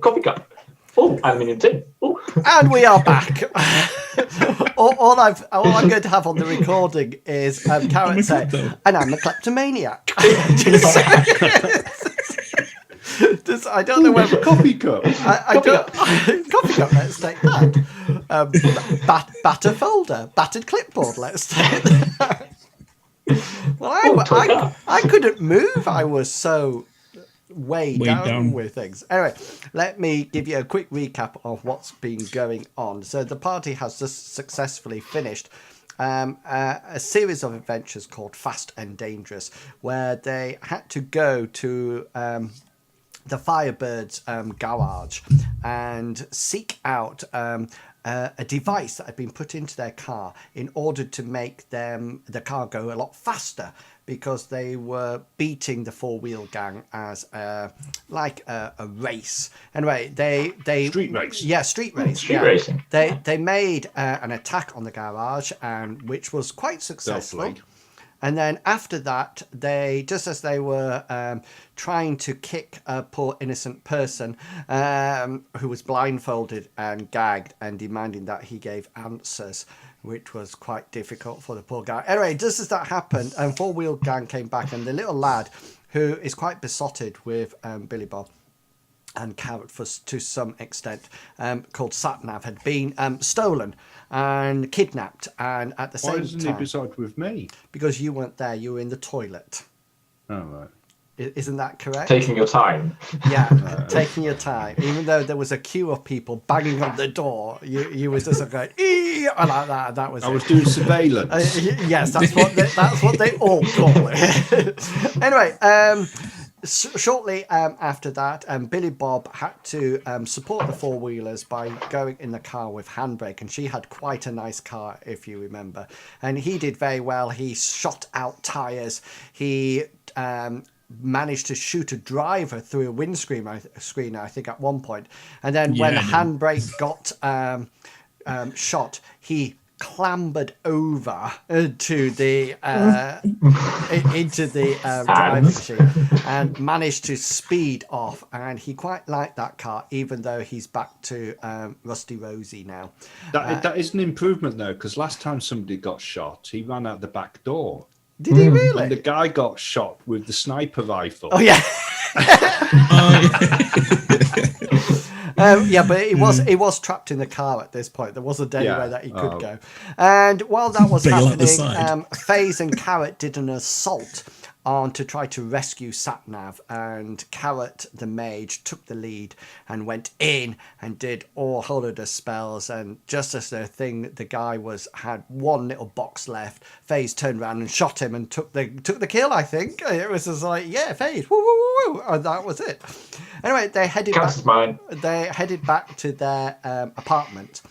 coffee cup. Oh, aluminium tin. Oh. And we are back. all I'm going to have on the recording is Carrot say, and I'm a kleptomaniac. I don't know whether coffee cup. Coffee cup. Let's take that. Batter folder, battered clipboard. Let's take that. Well, I couldn't move. I was so weighed down with things. Anyway, let me give you a quick recap of what's been going on. So the party has just successfully finished a series of adventures called Fast and Dangerous, where they had to go to the Firebird's garage and seek out a device that had been put into their car in order to make the car go a lot faster, because they were beating the four-wheel gang as a race. Anyway, they street race. Yeah, street race. Street racing. They made an attack on the garage, and which was quite successful. Self-league. And then after that, just as they were trying to kick a poor innocent person who was blindfolded and gagged and demanding that he gave answers, which was quite difficult for the poor guy. Anyway, just as that happened, four-wheel gang came back, and the little lad, who is quite besotted with Billy Bob and Carrot to some extent, called Satnav, had been stolen and kidnapped, and at the same time... Why isn't he beside with me? Because you weren't there, you were in the toilet. Oh, right. Isn't that correct? Taking your time. Yeah, taking your time. Even though there was a queue of people banging on the door, you were just going, "Ee!" like that. That was. I was doing surveillance. Yes, that's what they all call it. Anyway, shortly after that, Billy Bob had to support the four-wheelers by going in the car with handbrake, and she had quite a nice car, if you remember. And he did very well. He shot out tyres. He managed to shoot a driver through a windscreen screen, I think, at one point. And then when the handbrake got shot, he clambered over to the into the driving seat and managed to speed off. And he quite liked that car, even though he's back to Rusty Rosie now. That is an improvement, though, because last time somebody got shot, he ran out the back door. Did he really? And the guy got shot with the sniper rifle. Oh yeah. Yeah, but he was trapped in the car at this point. There wasn't anywhere that he could go. And while that was happening, FaZe and Carrot did an assault on to try to rescue Satnav, and Carrot the mage took the lead and went in and did all whole load of spells, and just as the guy had one little box left, FaZe turned around and shot him and took the kill. I think it was just like, yeah, FaZe, woo woo woo, and that was it. Anyway, they headed back to their apartment.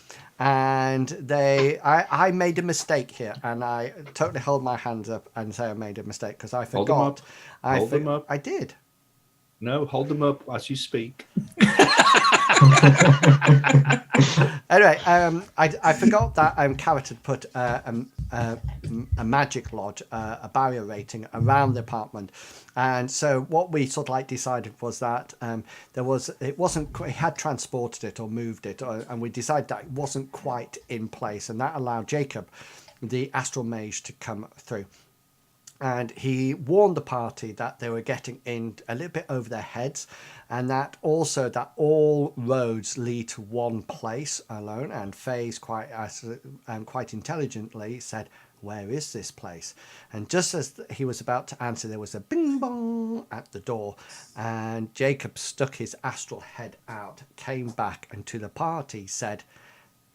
And I made a mistake here, and I totally hold my hands up and say I made a mistake, because I forgot. Hold them up. I did. No, hold them up as you speak. Anyway, I forgot that Carrot had put a magic lodge, a barrier rating around the apartment, and so what we sort of like decided was that he had transported it or moved it, and we decided that it wasn't quite in place, and that allowed Jacob, the astral mage, to come through. And he warned the party that they were getting in a little bit over their heads, and that also that all roads lead to one place alone. And FaZe quite intelligently said, "Where is this place?" And just as he was about to answer, there was a bing bong at the door, and Jacob stuck his astral head out, came back, and to the party said,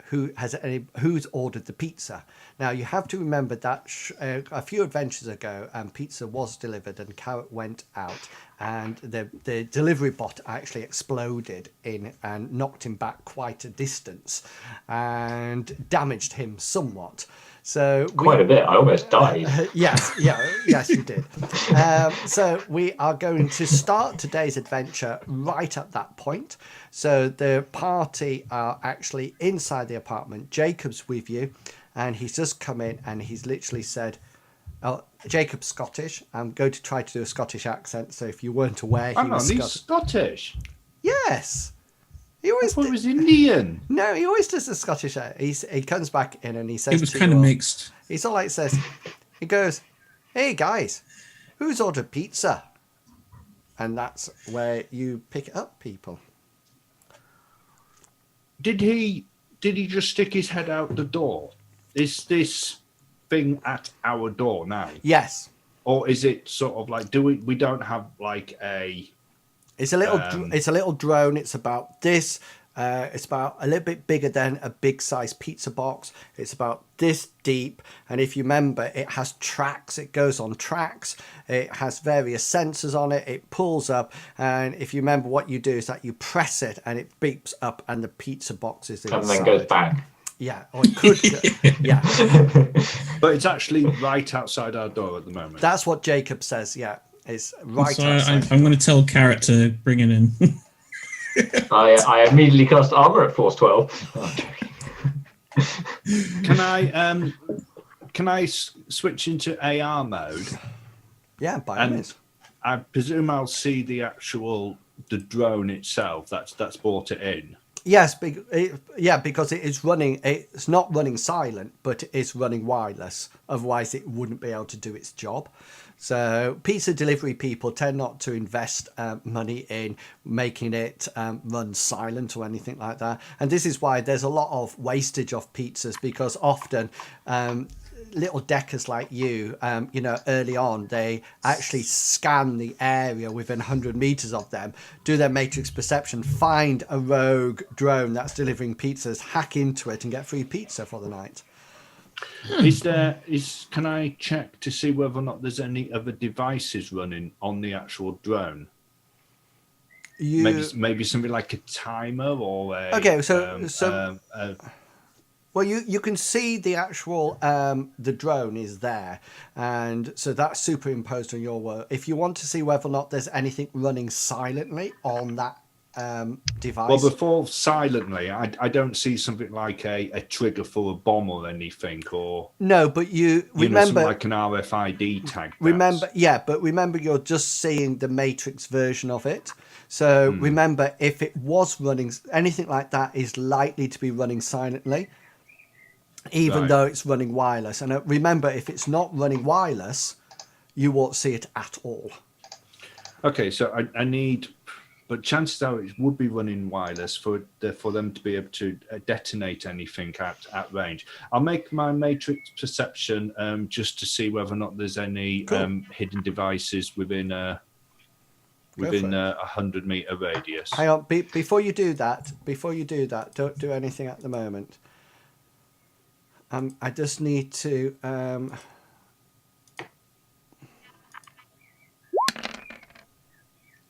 who's ordered the pizza? Now, you have to remember that a few adventures ago, pizza was delivered, and Carrot went out, and the delivery bot actually exploded and knocked him back quite a distance and damaged him somewhat. So quite a bit. I almost died. Yes, you did. So we are going to start today's adventure right at that point. So the party are actually inside the apartment. Jacob's with you, and he's just come in, and he's literally said, "Oh, Jacob's Scottish. I'm going to try to do a Scottish accent. So if you weren't aware, He's Scottish. Yes. He always It was Indian. no, he always does the Scottish accent. He comes back in and he says It was to kind you of all- mixed. He's all like says, he goes, "Hey guys, who's ordered pizza?" And that's where you pick it up, people. Did he just stick his head out the door? Is this thing at our door now? Yes, Or is it sort of like we don't have like a it's a little drone. It's about this. It's about a little bit bigger than a big size pizza box. It's about this deep, and if you remember, it has tracks. It goes on tracks. It has various sensors on it. It pulls up, and if you remember, what you do is that you press it, and it beeps up, and the pizza box is inside. And then goes bang. Yeah, or it could. Yeah, but it's actually right outside our door at the moment. that's what Jacob says. Yeah, it's right So outside. I'm going to tell Carrot to bring it in. I immediately cast armor at force 12. Oh, Can I switch into AR mode? Yeah, by all And means. I presume I'll see the drone itself that's brought it in. Yes, because it is running. It's not running silent, but it is running wireless. Otherwise, it wouldn't be able to do its job. So, pizza delivery people tend not to invest money in making it run silent or anything like that. And this is why there's a lot of wastage of pizzas, because often little deckers like you, early on, they actually scan the area within 100 meters of them, do their matrix perception, find a rogue drone that's delivering pizzas, hack into it, and get free pizza for the night. Can I check to see whether or not there's any other devices running on the actual drone? Maybe something like a timer or a well, you can see the actual the drone is there, and so that's superimposed on your world. If you want to see whether or not there's anything running silently on that device. Well, before silently, I don't see something like a trigger for a bomb or anything, or no, but you remember something like an RFID tag. Remember, you're just seeing the Matrix version of it. So remember, if it was running, anything like that is likely to be running silently, even though it's running wireless. And remember, if it's not running wireless, you won't see it at all. Okay, so I need. But chances are it would be running wireless for them to be able to detonate anything at range. I'll make my matrix perception just to see whether or not there's any hidden devices within a 100-meter radius. Hang on, before you do that, don't do anything at the moment. I just need to.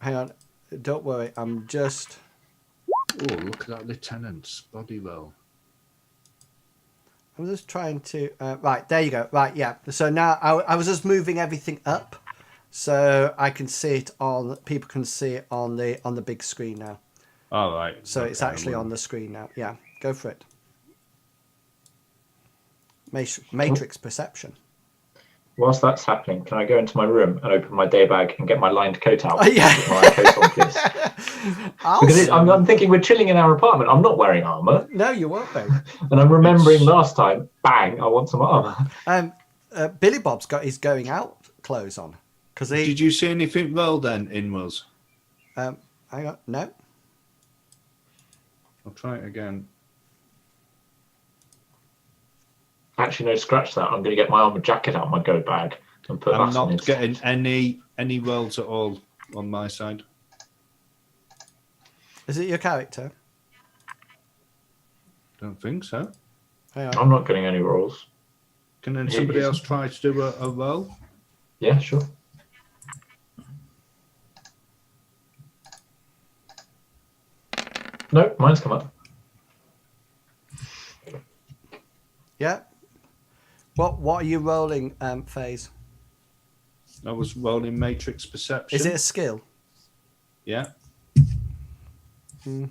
Hang on. Don't worry, I'm just... Oh, look at that lieutenant's body roll. I'm just trying to... right, there you go. Right, yeah. So now I was just moving everything up so I can see it on... People can see it on the big screen now. All right. So it's actually on the screen now. Yeah, go for it. Matrix perception. Whilst that's happening, can I go into my room and open my day bag and get my lined coat out? Oh, yeah. My coat on, please. Because I'm thinking we're chilling in our apartment. I'm not wearing armor. No, you won't be. And I'm remembering last time, bang, I want some armor. Billy Bob's got his going out clothes on. Did you see anything roll then, Inwells? Hang on, no. I'll try it again. Actually, no, scratch that. I'm going to get my armor jacket out of my go bag and put I'm that on. not getting any rolls at all on my side. Is it your character? Don't think so. Hang on. I'm not getting any rolls. Can then somebody else try to do a roll? Yeah, sure. No, mine's come up. Yeah. What are you rolling, Phase? I was rolling matrix perception. Is it a skill? Yeah. I'll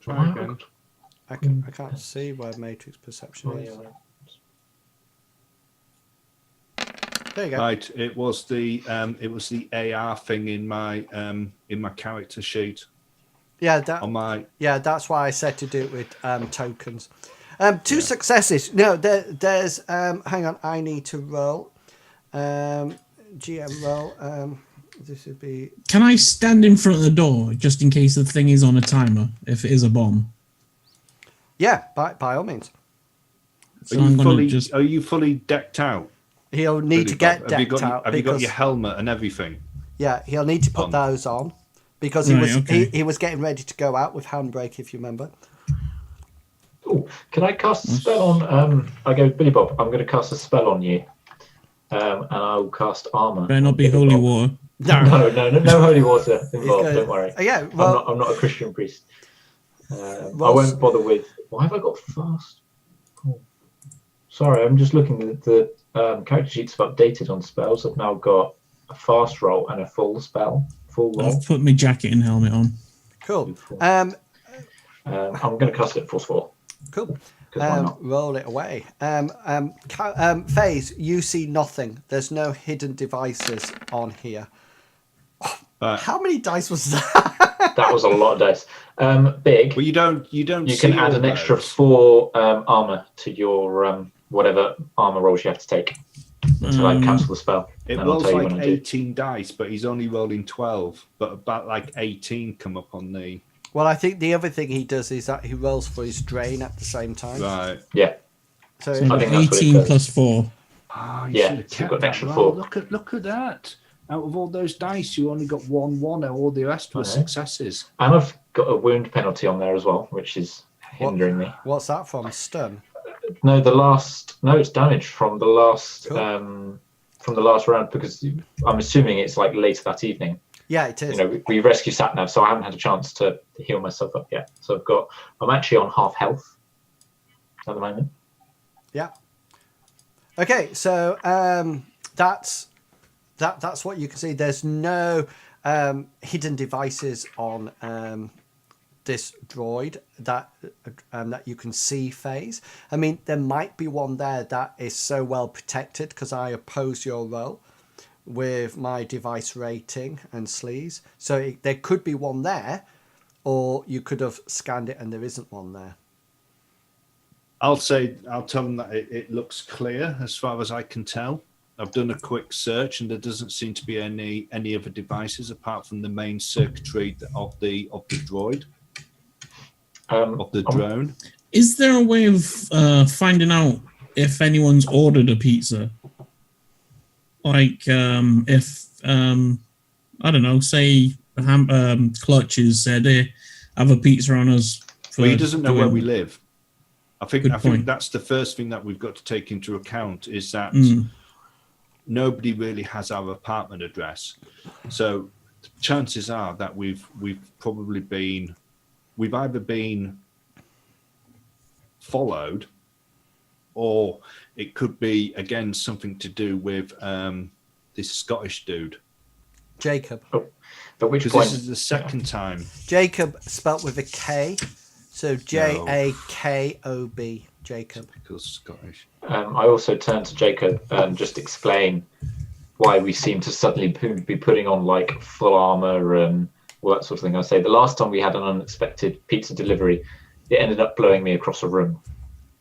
try again. I can't see where matrix perception is. There you go. Right, it was the AR thing in my character sheet. Yeah, that's why I said to do it with tokens. Two successes. No, there's. Hang on, I need to roll. GM roll. This would be. Can I stand in front of the door just in case the thing is on a timer? If it is a bomb. Yeah, by all means. So Are you fully decked out? He'll need to get decked out. Have you got your helmet and everything? Yeah, he'll need to put those on because he was getting ready to go out with Handbrake, if you remember. Ooh, can I cast a spell on? I go, Billy Bob. I'm going to cast a spell on you, and I'll cast armor. Better not be holy water. No holy water involved. Don't worry. Yeah, well, I'm not a Christian priest. I won't bother with. Why have I got fast? Oh. Sorry, I'm just looking at the character sheets have updated on spells. I've now got a fast roll and a full roll. I've put my jacket and helmet on. Cool. I'm going to cast it at force 4. Cool. Roll it away. FaZe, you see nothing. There's no hidden devices on here. How many dice was that? That was a lot of dice. Big. Well, you don't. You can add an extra 4 armor to your whatever armor rolls you have to take to cancel the spell. It rolls like 18 dice, but he's only rolling 12. But about like 18 come up on the. Well, I think the other thing he does is that he rolls for his drain at the same time. Right. Yeah. So I think 18 plus 4. Oh, yeah, so you've got an extra 4. Look at that. Out of all those dice, you only got 1, and all the rest were successes. And I've got a wound penalty on there as well, which is hindering me. What's that from? Stun? No, it's damage from the last round, because I'm assuming it's like later that evening. Yeah, it is. We rescue Satnav, so I haven't had a chance to heal myself up yet. So I'm actually on half health at the moment. Yeah. Okay, so that's what you can see. There's no hidden devices on this droid that you can see, FaZe. I mean, there might be one there that is so well protected because I oppose your roll with my device rating and sleaze. So there could be one there, or you could have scanned it and there isn't one there. I'll tell them that it looks clear as far as I can tell. I've done a quick search and there doesn't seem to be any other devices apart from the main circuitry of the droid, of the drone. Is there a way of finding out if anyone's ordered a pizza? Like if I don't know, say Clutches said, "Hey, have a pizza on us." Well, he doesn't know where we live. I think that's the first thing that we've got to take into account is that nobody really has our apartment address. So chances are that we've either been followed, or it could be again something to do with this Scottish dude. Jacob. But which point? This is the second time. Jacob spelt with a K. So Jakob. Jacob. Typical Scottish. I also turned to Jacob and just explain why we seem to suddenly be putting on like full armor and all that sort of thing. I say the last time we had an unexpected pizza delivery, it ended up blowing me across a room.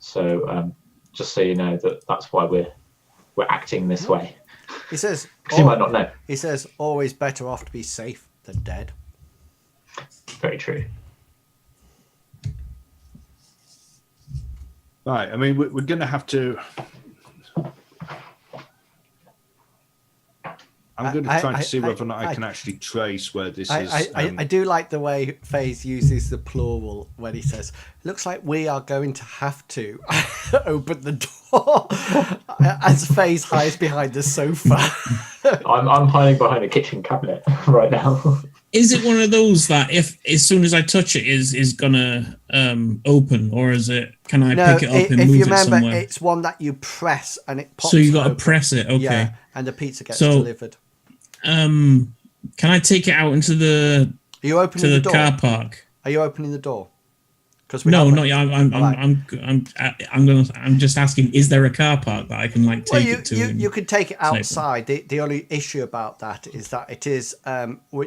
So just so you know that's why we're acting this way. He says, because you might not know. He says, always better off to be safe than dead. Very true. Right. I mean, we're going to have to. I'm going to try to see whether or not I can actually trace where this is. I do like the way FaZe uses the plural when he says, "Looks like we are going to have to open the door." As FaZe hides behind the sofa. I'm hiding behind a kitchen cabinet right now. Is it one of those that if as soon as I touch it is gonna open, or is it? Can I pick it up and move it somewhere? If you remember, it's one that you press and it pops. So you got to open. press it, okay? Yeah, and the pizza gets delivered. Can I take it out into the? Are you opening the door? Car park? Are you opening the door? No, not yet. Right. I'm just asking, is there a car park that I can like take it to? You could take it safely? outside. The only issue about that is that it is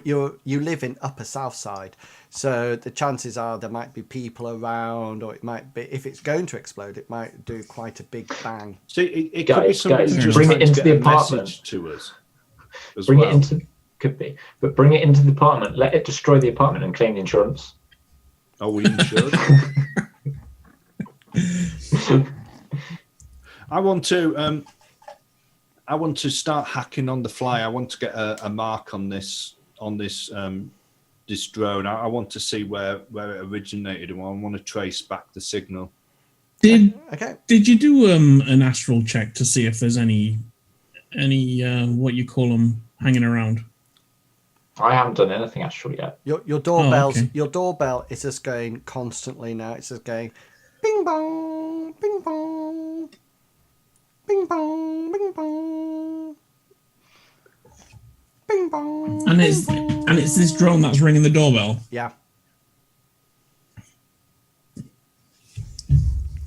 you live in Upper Southside, so the chances are there might be people around, or it might be, if it's going to explode, it might do quite a big bang. See, it could be somebody guys, just bring trying it into to the get a apartment. message to us. Bring it into, could be, but bring it into the apartment. Let it destroy the apartment and claim the insurance. Are we insured? I want to start hacking on the fly. I want to get a mark on this this drone. I want to see where it originated, and I want to trace back the signal. Did Okay. Did you do an astral check to see if there's any what you call them hanging around? I haven't done anything astral yet. Your doorbells. okay. Your doorbell is just going constantly now. It's just going, bing bong, bing bong, bing bong, bing bong, bing bong. And bing bong. it's this drone that's ringing the doorbell. Yeah.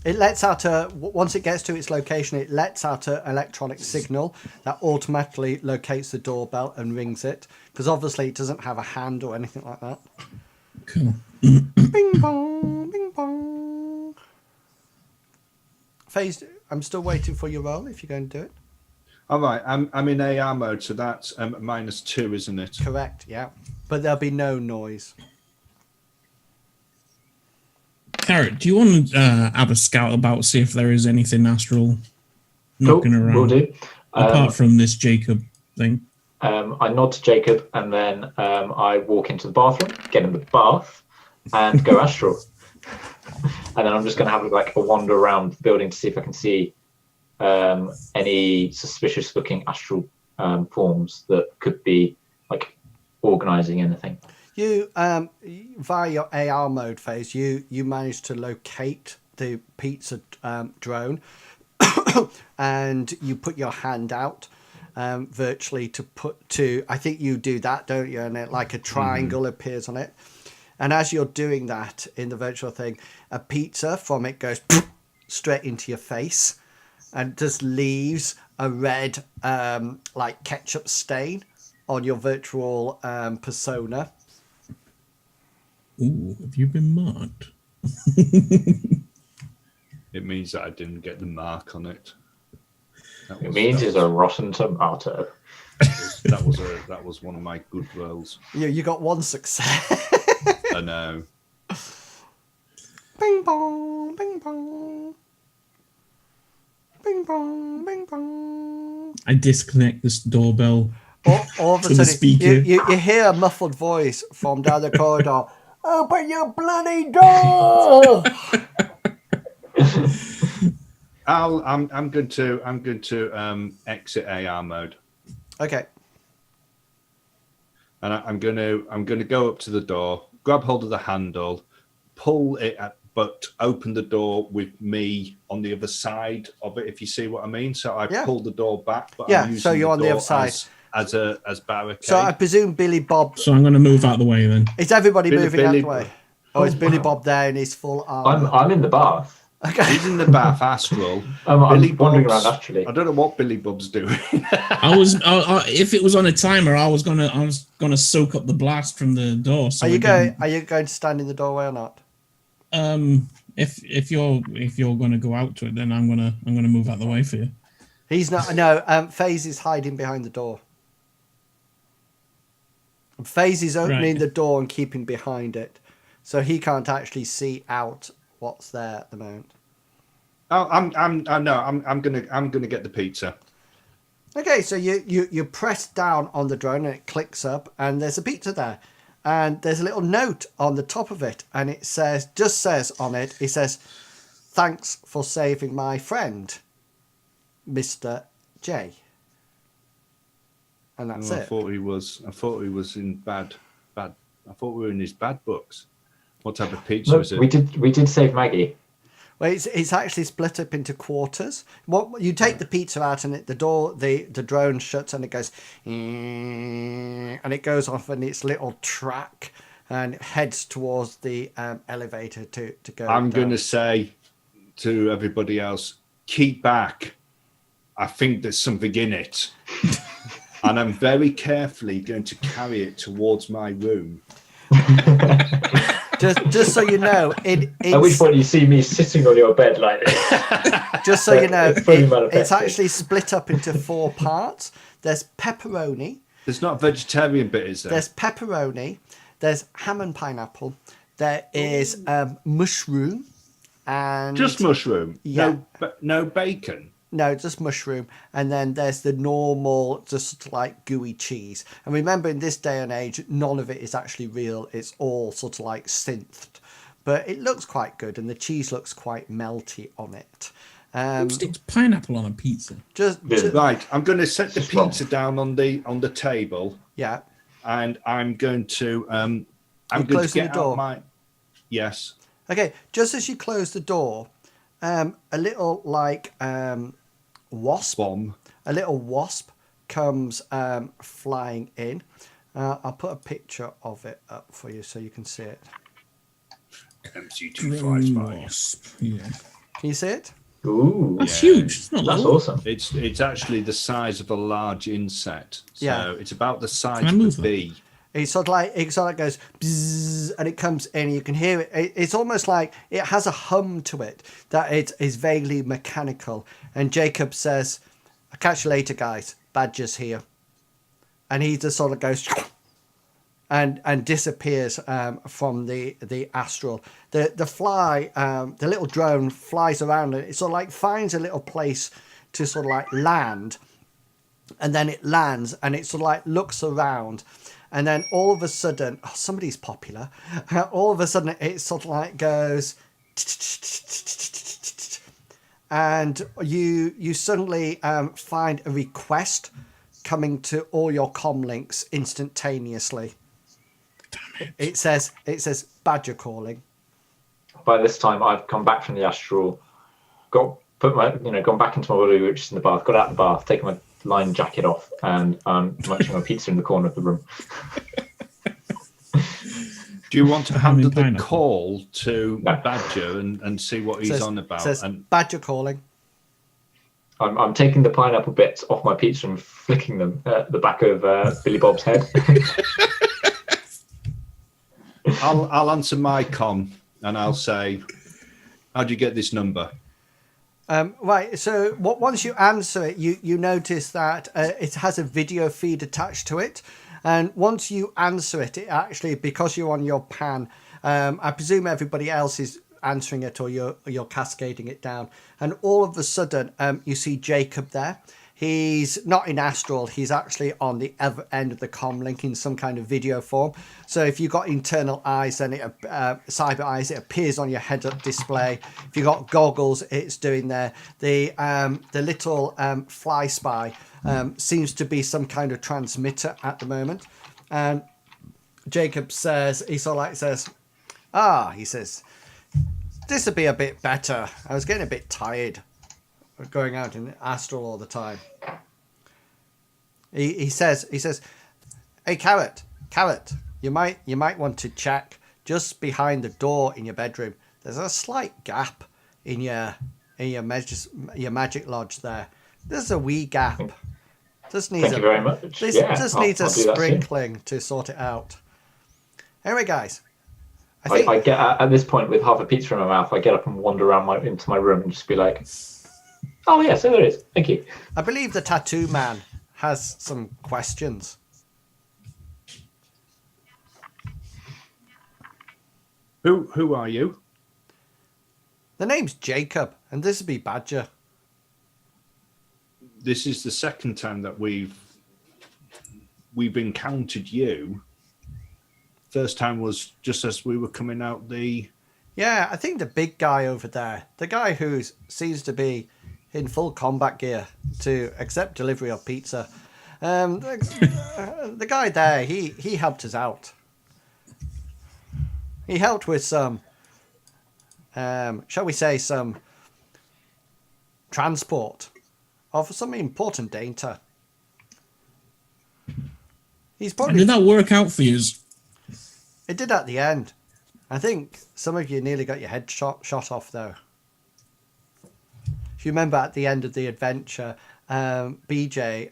It lets out once it gets to its location, it lets out an electronic signal that automatically locates the doorbell and rings it. Because obviously it doesn't have a hand or anything like that. Cool. Bing bong, bing bong. FaZe, I'm still waiting for your roll if you're going to do it. All right, I'm in AR mode, so that's -2, isn't it? Correct, yeah. But there'll be no noise. Carrot, do you want to have a scout about, see if there is anything astral knocking around? Will do. Apart from this Jacob thing. I nod to Jacob, and then I walk into the bathroom, get in the bath, and go astral. And then I'm just going to have like a wander around the building to see if I can see any suspicious-looking astral forms that could be like organizing anything. You via your AR mode phase, you managed to locate the pizza drone, and you put your hand out virtually to. I think you do that, don't you? And it, like a triangle appears on it. And as you're doing that in the virtual thing, a pizza from it goes straight into your face, and just leaves a red like ketchup stain on your virtual persona. Ooh, have you been marked? It means that I didn't get the mark on it. It means it's a rotten tomato. That was one of my good rolls. You got one success. I know. Bing bong, bing bong. Bing bong, bing bong. I disconnect this doorbell. All of a To the sudden, speaker. you hear a muffled voice from down the corridor. Open your bloody door! I'm going to exit AR mode, Okay. and I'm going to go up to the door, grab hold of the handle, pull it but open the door with me on the other side of it, if you see what I mean. So I pull the door back, but Yeah, I'm using so you're the on the door other side. as barricade. So I presume Billy Bob. So I'm going to move out the way then. Is everybody Billy- moving out Billy- the way? Or is Billy wow. Bob there in his full armor? I'm in the bath. Okay. He's in the bath astral. I'm wandering Bob's- around actually. I don't know what Billy Bob's doing. If it was on a timer, I was gonna soak up the blast from the door. So Are you it going to stand in the doorway or not? didn't- If you're gonna go out to it, then I'm gonna move out the way for you. He's not. No. FaZe is hiding behind the door. FaZe is opening Right. the door and keeping behind it, so he can't actually see out what's there at the moment. I'm gonna get the pizza. Okay, so you press down on the drone and it clicks up, and there's a pizza there, and there's a little note on the top of it, and it says on it, "Thanks for saving my friend, Mr. J." And that's I it. thought he was in bad. I thought we were in his bad books. What type of pizza No, was it? we did save Maggie. Well, it's actually split up into quarters. What you take the pizza out, and the drone shuts, and it goes, and it goes off in its little track, and heads towards the elevator to go. I'm down. going to say to everybody else, keep back. I think there's something in it. And I'm very carefully going to carry it towards my room. Just so you know, at which point you see me sitting on your bed like this. Just so you know, Fully it's manifested. actually split up into 4 parts. There's pepperoni. There's not a vegetarian bit, is there? There's pepperoni. There's ham and pineapple. There is mushroom. And just mushroom? Yeah. No bacon? No, just mushroom. And then there's the normal, just like gooey cheese. And remember, in this day and age, none of it is actually real. It's all sort of like synthed. But it looks quite good, and the cheese looks quite melty on it. Who sticks pineapple on a pizza? Just Right, I'm going to set the Just wrong. pizza down on the table, yeah. and I'm going to I'm You going to closing get the door? out my yes. Okay, just as you close the door, a little like wasp, Bomb. a little wasp comes flying in. I'll put a picture of it up for you so you can see it. MC2 flies by. Wasp. Yeah. Can you see it? Ooh, That's huge. It's not that's little. awesome. It's actually the size of a large insect. So Yeah. it's about the size Can I of move a that? bee. It sort of like goes bzzz, and it comes in. You can hear it. It's almost like it has a hum to it that it is vaguely mechanical. And Jacob says, "I'll catch you later, guys. Badger's here." And he just sort of goes and disappears from the astral. The fly, the little drone flies around, and it sort of like finds a little place to sort of like land, and then it lands, and it sort of like looks around. And then all of a sudden, somebody's popular. All of a sudden, it sort of like goes, and you suddenly find a request coming to all your comm links instantaneously. It says Badger calling. By this time, I've come back from the astral, gone back into my body, which is in the bath, got out of the bath, taken my line jacket off, and munching on pizza in the corner of the room. Do you want to Ham and handle the pineapple. call to No. Badger and see what he's on about? Says And Badger calling. I'm taking the pineapple bits off my pizza and flicking them at the back of Billy Bob's head. I'll answer my com and I'll say, how do you get this number? Right, so once you answer it, you notice that it has a video feed attached to it. And once you answer it, it actually, because you're on your pan, I presume everybody else is answering it, or you're cascading it down. And all of a sudden, you see Jacob there. He's not in astral, he's actually on the other end of the comm link in some kind of video form. So if you've got internal eyes, then cyber eyes, it appears on your head-up display. If you've got goggles, it's doing there. The little fly spy seems to be some kind of transmitter at the moment. And Jacob says, he says, this would be a bit better. I was getting a bit tired of going out in astral all the time. He says, hey, Carrot, you might want to check just behind the door in your bedroom. There's a slight gap in your magic lodge there. There's a wee gap. Thank you very much. This Yeah, just I'll needs a do that soon. sprinkling to sort it out. Anyway, guys, I I get at this point with half a pizza in my mouth. I get up and wander around into my room and just be like, "Oh yeah, so there it is. Thank you." I believe the tattoo man has some questions. Who are you? The name's Jacob, and this would be Badger. This is the second time that we've encountered you. First time was just as we were coming out the... Yeah, I think the big guy over there, the guy who seems to be in full combat gear to accept delivery of pizza, the guy there, he helped us out. He helped with some, shall we say, some transport of some important data. He's And probably... did that work out for you? It did at the end. I think some of you nearly got your head shot off, though. If you remember at the end of the adventure, BJ,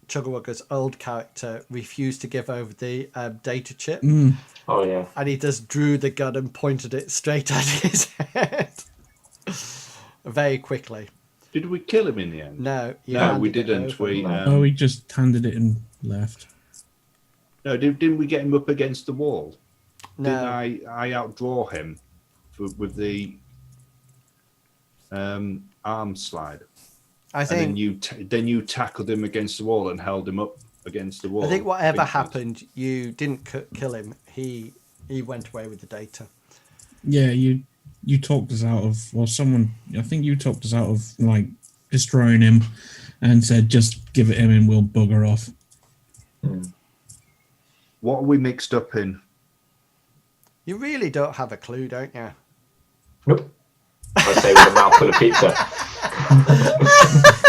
Chuggerwugger's old character, refused to give over the data chip. Oh, yeah. And he just drew the gun and pointed it straight at his head. Very quickly. Did we kill him in the end? No, we didn't. We just handed it and left. No, didn't we get him up against the wall? No. Didn't I outdraw him with the arm slide? I think. And then you tackled him against the wall and held him up against the wall. I think whatever happened, you didn't kill him. He went away with the data. Yeah, you talked us out of, or someone, I think you talked us out of like destroying him, and said just give it him and we'll bugger off. What are we mixed up in? You really don't have a clue, don't you? Nope. I say with a mouthful of pizza.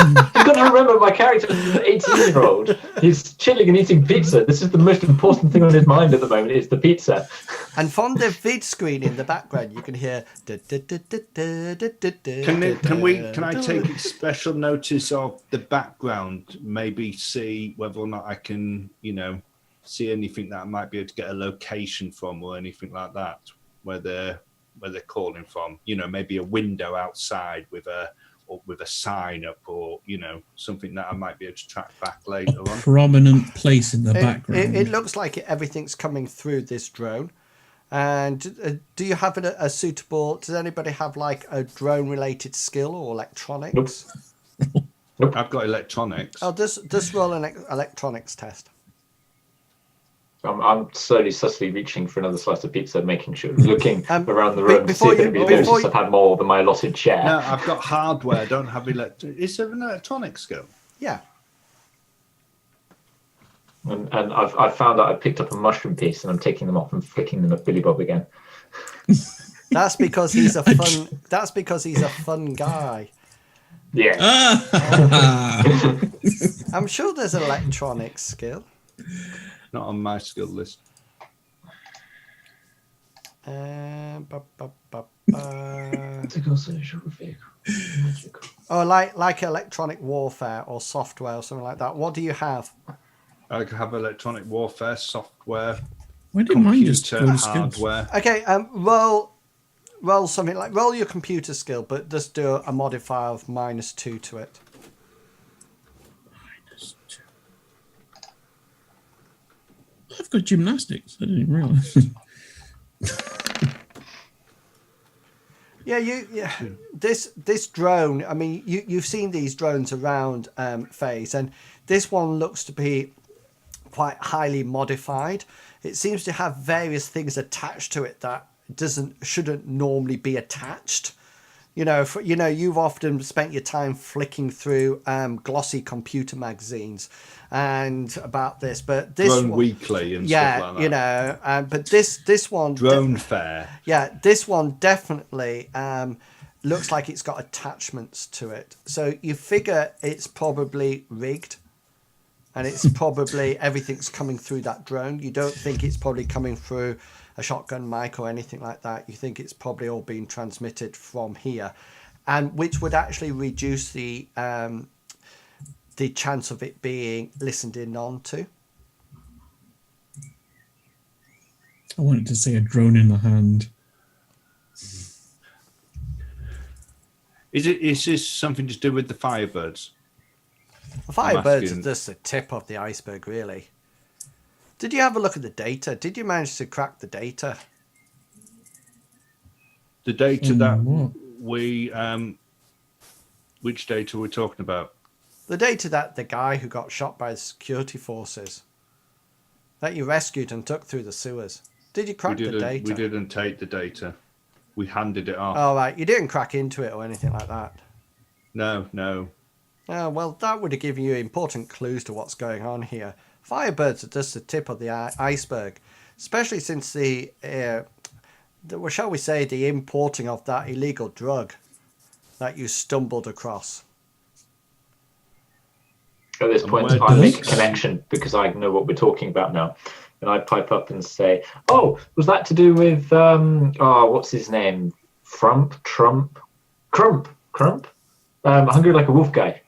You've got to remember my character is an 18-year-old. He's chilling and eating pizza. This is the most important thing on his mind at the moment, is the pizza. And from the vid screen in the background, you can hear. Can I take special notice of the background? Maybe see whether or not I can, see anything that I might be able to get a location from or anything like that, where they're calling from. Maybe a window outside with a sign up, or something that I might be able to track back later on. Prominent place in the background. It looks like everything's coming through this drone. And do you have a suitable? Does anybody have like a drone related skill or electronics? Nope. I've got electronics. Oh, just roll an electronics test. I'm slowly, sussly reaching for another slice of pizza, making sure, looking around the room to see before if anybody notices I've had more than my allotted share. No, I've got hardware. I don't have Is there an electronic skill? Yeah. And I've found out I picked up a mushroom piece and I'm taking them off and flicking them at Billy Bob again. That's because he's a fun. That's because he's a fun guy. Yeah. I'm sure there's an electronics skill. Not on my skill list. Oh, like electronic warfare or software or something like that. What do you have? I have electronic warfare software. Why didn't mine just go to hardware? Okay, roll something like roll your computer skill, but just do a modifier of -2 to it. -2. I've got gymnastics. I didn't realize. Yeah. This drone. I mean, you've seen these drones around FaZe, and this one looks to be quite highly modified. It seems to have various things attached to it that shouldn't normally be attached. You've often spent your time flicking through glossy computer magazines and about this, but this Drone one, Weekly and stuff like that. but this one, Drone Fair. Yeah, this one definitely looks like it's got attachments to it. So you figure it's probably rigged, and it's probably everything's coming through that drone. You don't think it's probably coming through a shotgun mic or anything like that. You think it's probably all being transmitted from here, and which would actually reduce the chance of it being listened in onto. I wanted to say a drone in the hand. Is this something to do with the Firebirds? The Firebirds are just the tip of the iceberg, really. Did you have a look at the data? Did you manage to crack the data? The data that we... which data are we talking about? The data that the guy who got shot by the security forces, that you rescued and took through the sewers. Did you crack the data? We didn't take the data. We handed it off. Oh, right. You didn't crack into it or anything like that? No. Oh, well, that would have given you important clues to what's going on here. Firebirds are just the tip of the iceberg, especially since the shall we say, the importing of that illegal drug that you stumbled across. At this point, I make a connection because I know what we're talking about now. and I'd pipe up and say, "Oh, was that to do with what's his name? Crump? Hungry Like a Wolf guy.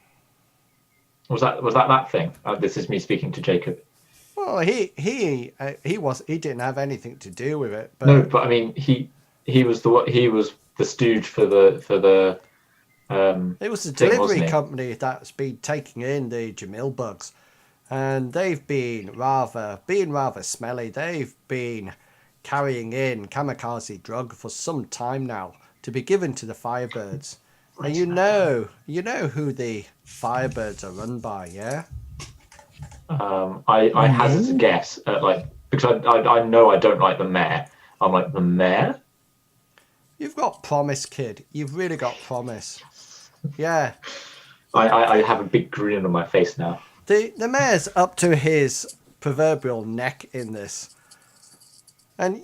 Was that thing? This is me speaking to Jacob. Well, he didn't have anything to do with it. But... No, but I mean he was the stooge for the. It was the thing, delivery company that's been taking in the Jamil bugs, and they've been rather smelly. They've been carrying in kamikaze drug for some time now to be given to the Firebirds. And you know who the Firebirds are run by, yeah? I hazard a guess at because I know I don't like the mayor. I'm like, the mayor? You've got promise, kid. You've really got promise. Yeah. I have a big grin on my face now. The mayor's up to his proverbial neck in this. And,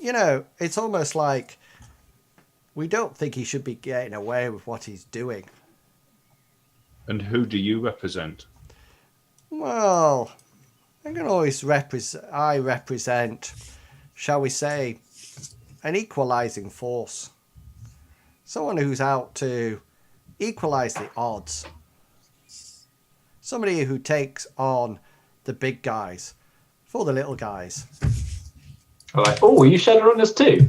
it's almost like we don't think he should be getting away with what he's doing. And who do you represent? Well, I can always represent, shall we say, an equalizing force. Someone who's out to equalize the odds. Somebody who takes on the big guys for the little guys. I'm like, oh, are you Shadowrunners too?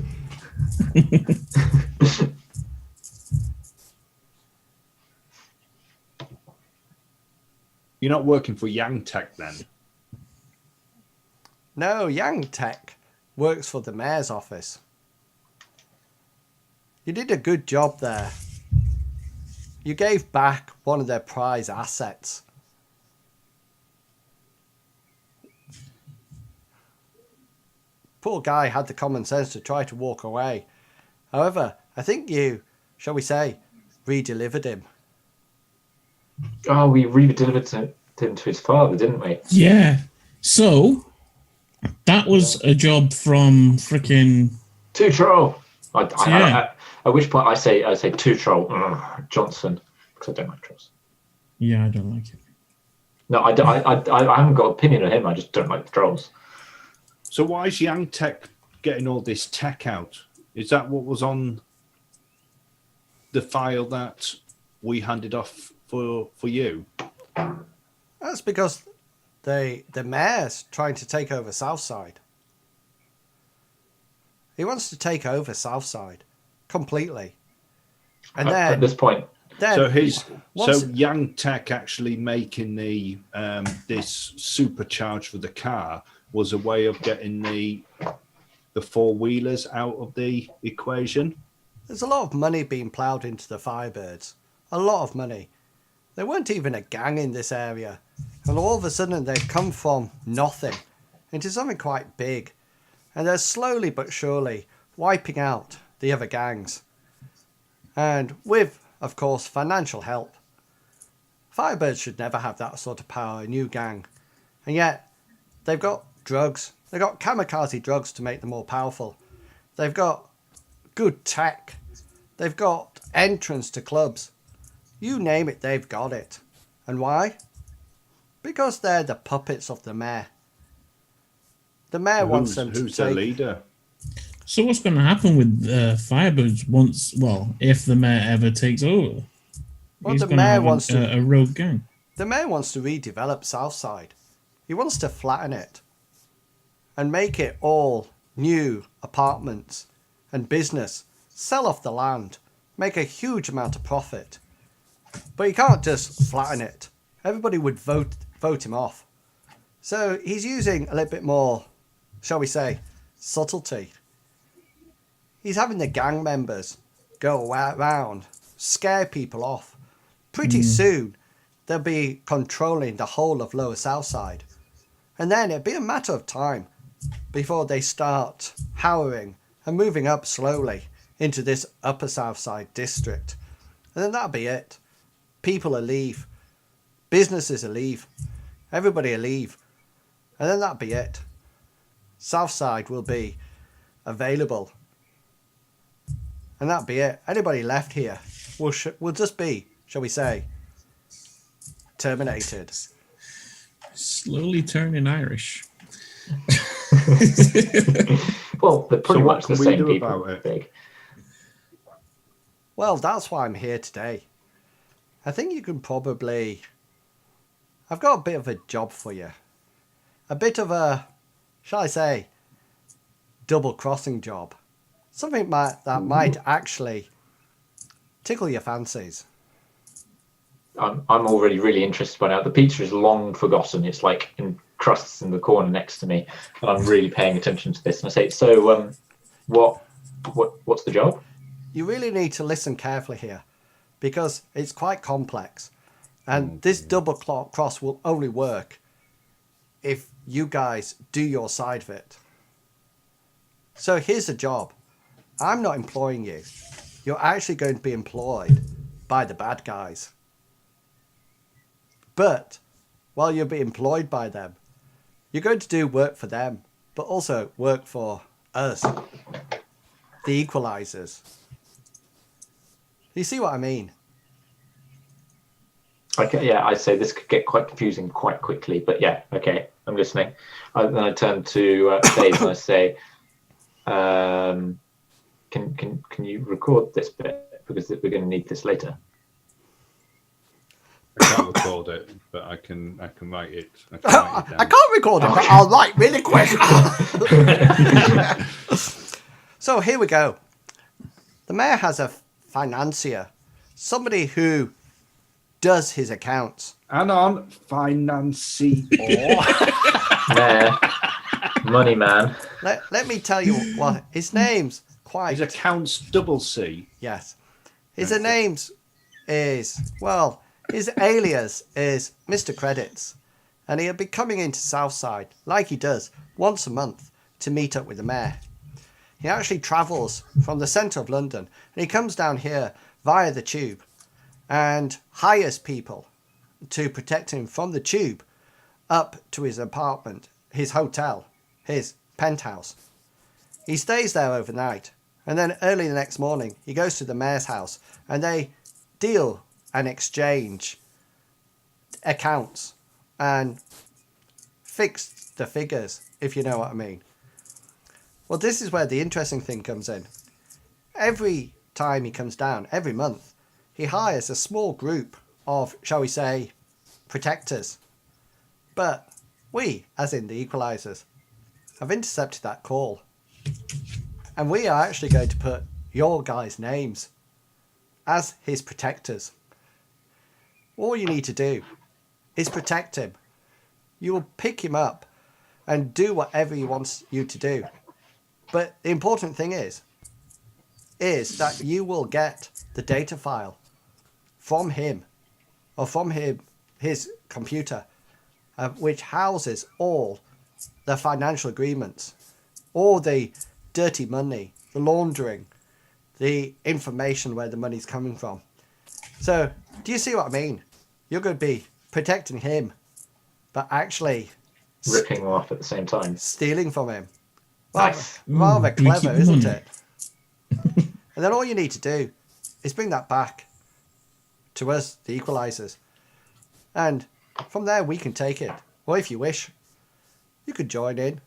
You're not working for Yang Tech then? No, Yang Tech works for the mayor's office. You did a good job there. You gave back one of their prize assets. Poor guy had the common sense to try to walk away. However, I think you, shall we say, re-delivered him. Oh, we re-delivered him to his father, didn't we? Yeah. So, that was a job from frickin' Two Troll. At which point I say Two Troll Johnson, because I don't like trolls. Yeah, I don't like it. No, I haven't got an opinion on him. I just don't like the trolls. So why is Yang Tech getting all this tech out? Is that what was on the file that we handed off for you? That's because the mayor's trying to take over Southside. He wants to take over Southside completely. And then at this point, so Yang Tech actually making the this supercharge for the car was a way of getting the four-wheelers out of the equation. There's a lot of money being ploughed into the Firebirds. A lot of money. There weren't even a gang in this area. And all of a sudden they've come from nothing into something quite big. And they're slowly but surely wiping out the other gangs. And with, of course, financial help. Firebirds should never have that sort of power, a new gang. And yet, they've got drugs. They've got kamikaze drugs to make them more powerful. They've got good tech. They've got entrance to clubs. You name it, they've got it. And why? Because they're the puppets of the mayor. The mayor wants them to Who's their leader? So what's going to happen with Firebirds if the mayor ever takes over? Well, He's the going to mayor have wants to. a rogue gang. The mayor wants to redevelop Southside. He wants to flatten it and make it all new apartments and business. Sell off the land, make a huge amount of profit. But he can't just flatten it. Everybody would vote him off. So he's using a little bit more, shall we say, subtlety. He's having the gang members go around, scare people off. Pretty soon, they'll be controlling the whole of Lower Southside. And then it'll be a matter of time before they start harrowing and moving up slowly into this Upper Southside district. And then that'll be it. People will leave. Businesses will leave. Everybody will leave. And then that'll be it. Southside will be available. And that'll be it. Anybody left here will just be, shall we say, terminated. Slowly turning Irish. Well, they're pretty So what much the can we same do people. about it? Big. Well, that's why I'm here today. I think you can probably... I've got a bit of a job for you. A bit of a, shall I say, double-crossing job. Something that might actually tickle your fancies. I'm already really interested by now. The pizza is long forgotten. It's like in crusts in the corner next to me, and I'm really paying attention to this. And I say, so, what's the job? You really need to listen carefully here, because it's quite complex. And this double cross will only work if you guys do your side of it. So here's the job. I'm not employing you. You're actually going to be employed by the bad guys. But while you'll be employed by them, you're going to do work for them, but also work for us, the equalizers. You see what I mean? Okay, yeah, I'd say this could get quite confusing quite quickly, but yeah, okay, I'm listening. Then I turn to Dave and I say, can you record this bit, because we're going to need this later. I can't record it, but I can write it. I can write it down. I can't record it, but I'll write really quick. So here we go. The mayor has a financier, somebody who does his accounts. And on financier. Mayor, money man. Let me tell you what his name's quite. His account's double C. Yes. His name's is, well, his alias is Mr. Credits. And he'll be coming into Southside, like he does, once a month to meet up with the mayor. He actually travels from the centre of London and he comes down here via the tube and hires people to protect him from the tube up to his apartment, his hotel, his penthouse. He stays there overnight and then early the next morning he goes to the mayor's house and they deal and exchange accounts and fix the figures, if you know what I mean. Well, this is where the interesting thing comes in. Every time he comes down, every month, he hires a small group of, shall we say, protectors. But we, as in the equalizers, have intercepted that call. And we are actually going to put your guys' names as his protectors. All you need to do is protect him. You will pick him up and do whatever he wants you to do. But the important thing is that you will get the data file from him or from his computer, which houses all the financial agreements, all the dirty money, the laundering, the information where the money's coming from. So, do you see what I mean? You're going to be protecting him, but actually Ripping him off at the same time. stealing from him. Nice. Rather do we clever, keep isn't money? it? And then all you need to do is bring that back to us, the equalizers. And from there we can take it. Or if you wish, you could join in.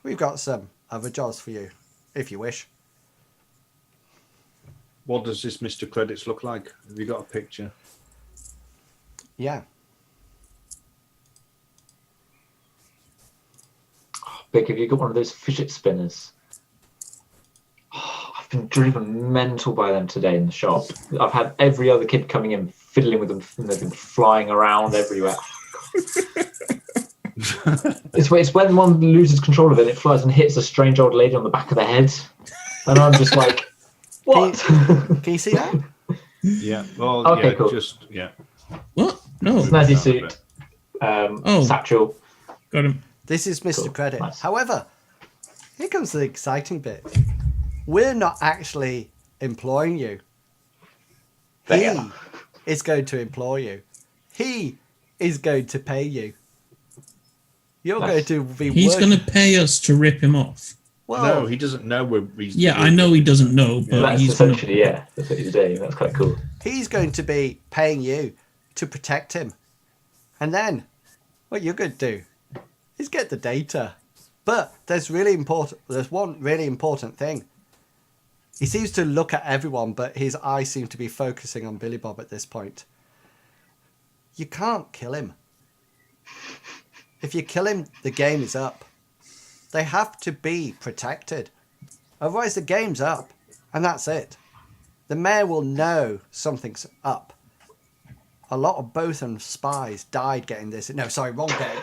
We've got some other jobs for you, if you wish. What does this Mr. Credits look like? Have you got a picture? Yeah. Big, have you got one of those fidget spinners? Oh, I've been driven mental by them today in the shop. I've had every other kid coming in fiddling with them, and they've been flying around everywhere. It's when one loses control of it, it flies and hits a strange old lady on the back of the head, and I'm just like, what? Can you see that? Yeah. Well, Okay, yeah, cool. just, yeah. What? No. Snazzy suit, satchel. Got him. This is Mr. Cool. Credit. Nice. However, here comes the exciting bit. We're not actually employing you. He There. is going to employ you. He is going to pay you. You're Nice. going to be He's working. going to pay us to rip him off. Well, No, he doesn't know he's... Yeah, I know he doesn't know, but That's he's going to. essentially, yeah, that's what he's doing. That's quite cool. he's going to be paying you to protect him. And then what you're going to do is get the data But there's one really important thing. He seems to look at everyone, but his eyes seem to be focusing on Billy Bob at this point. You can't kill him. If you kill him, the game is up. They have to be protected. Otherwise, the game's up, and that's it. The mayor will know something's up. A lot of Botham spies died getting this. No, sorry, wrong game.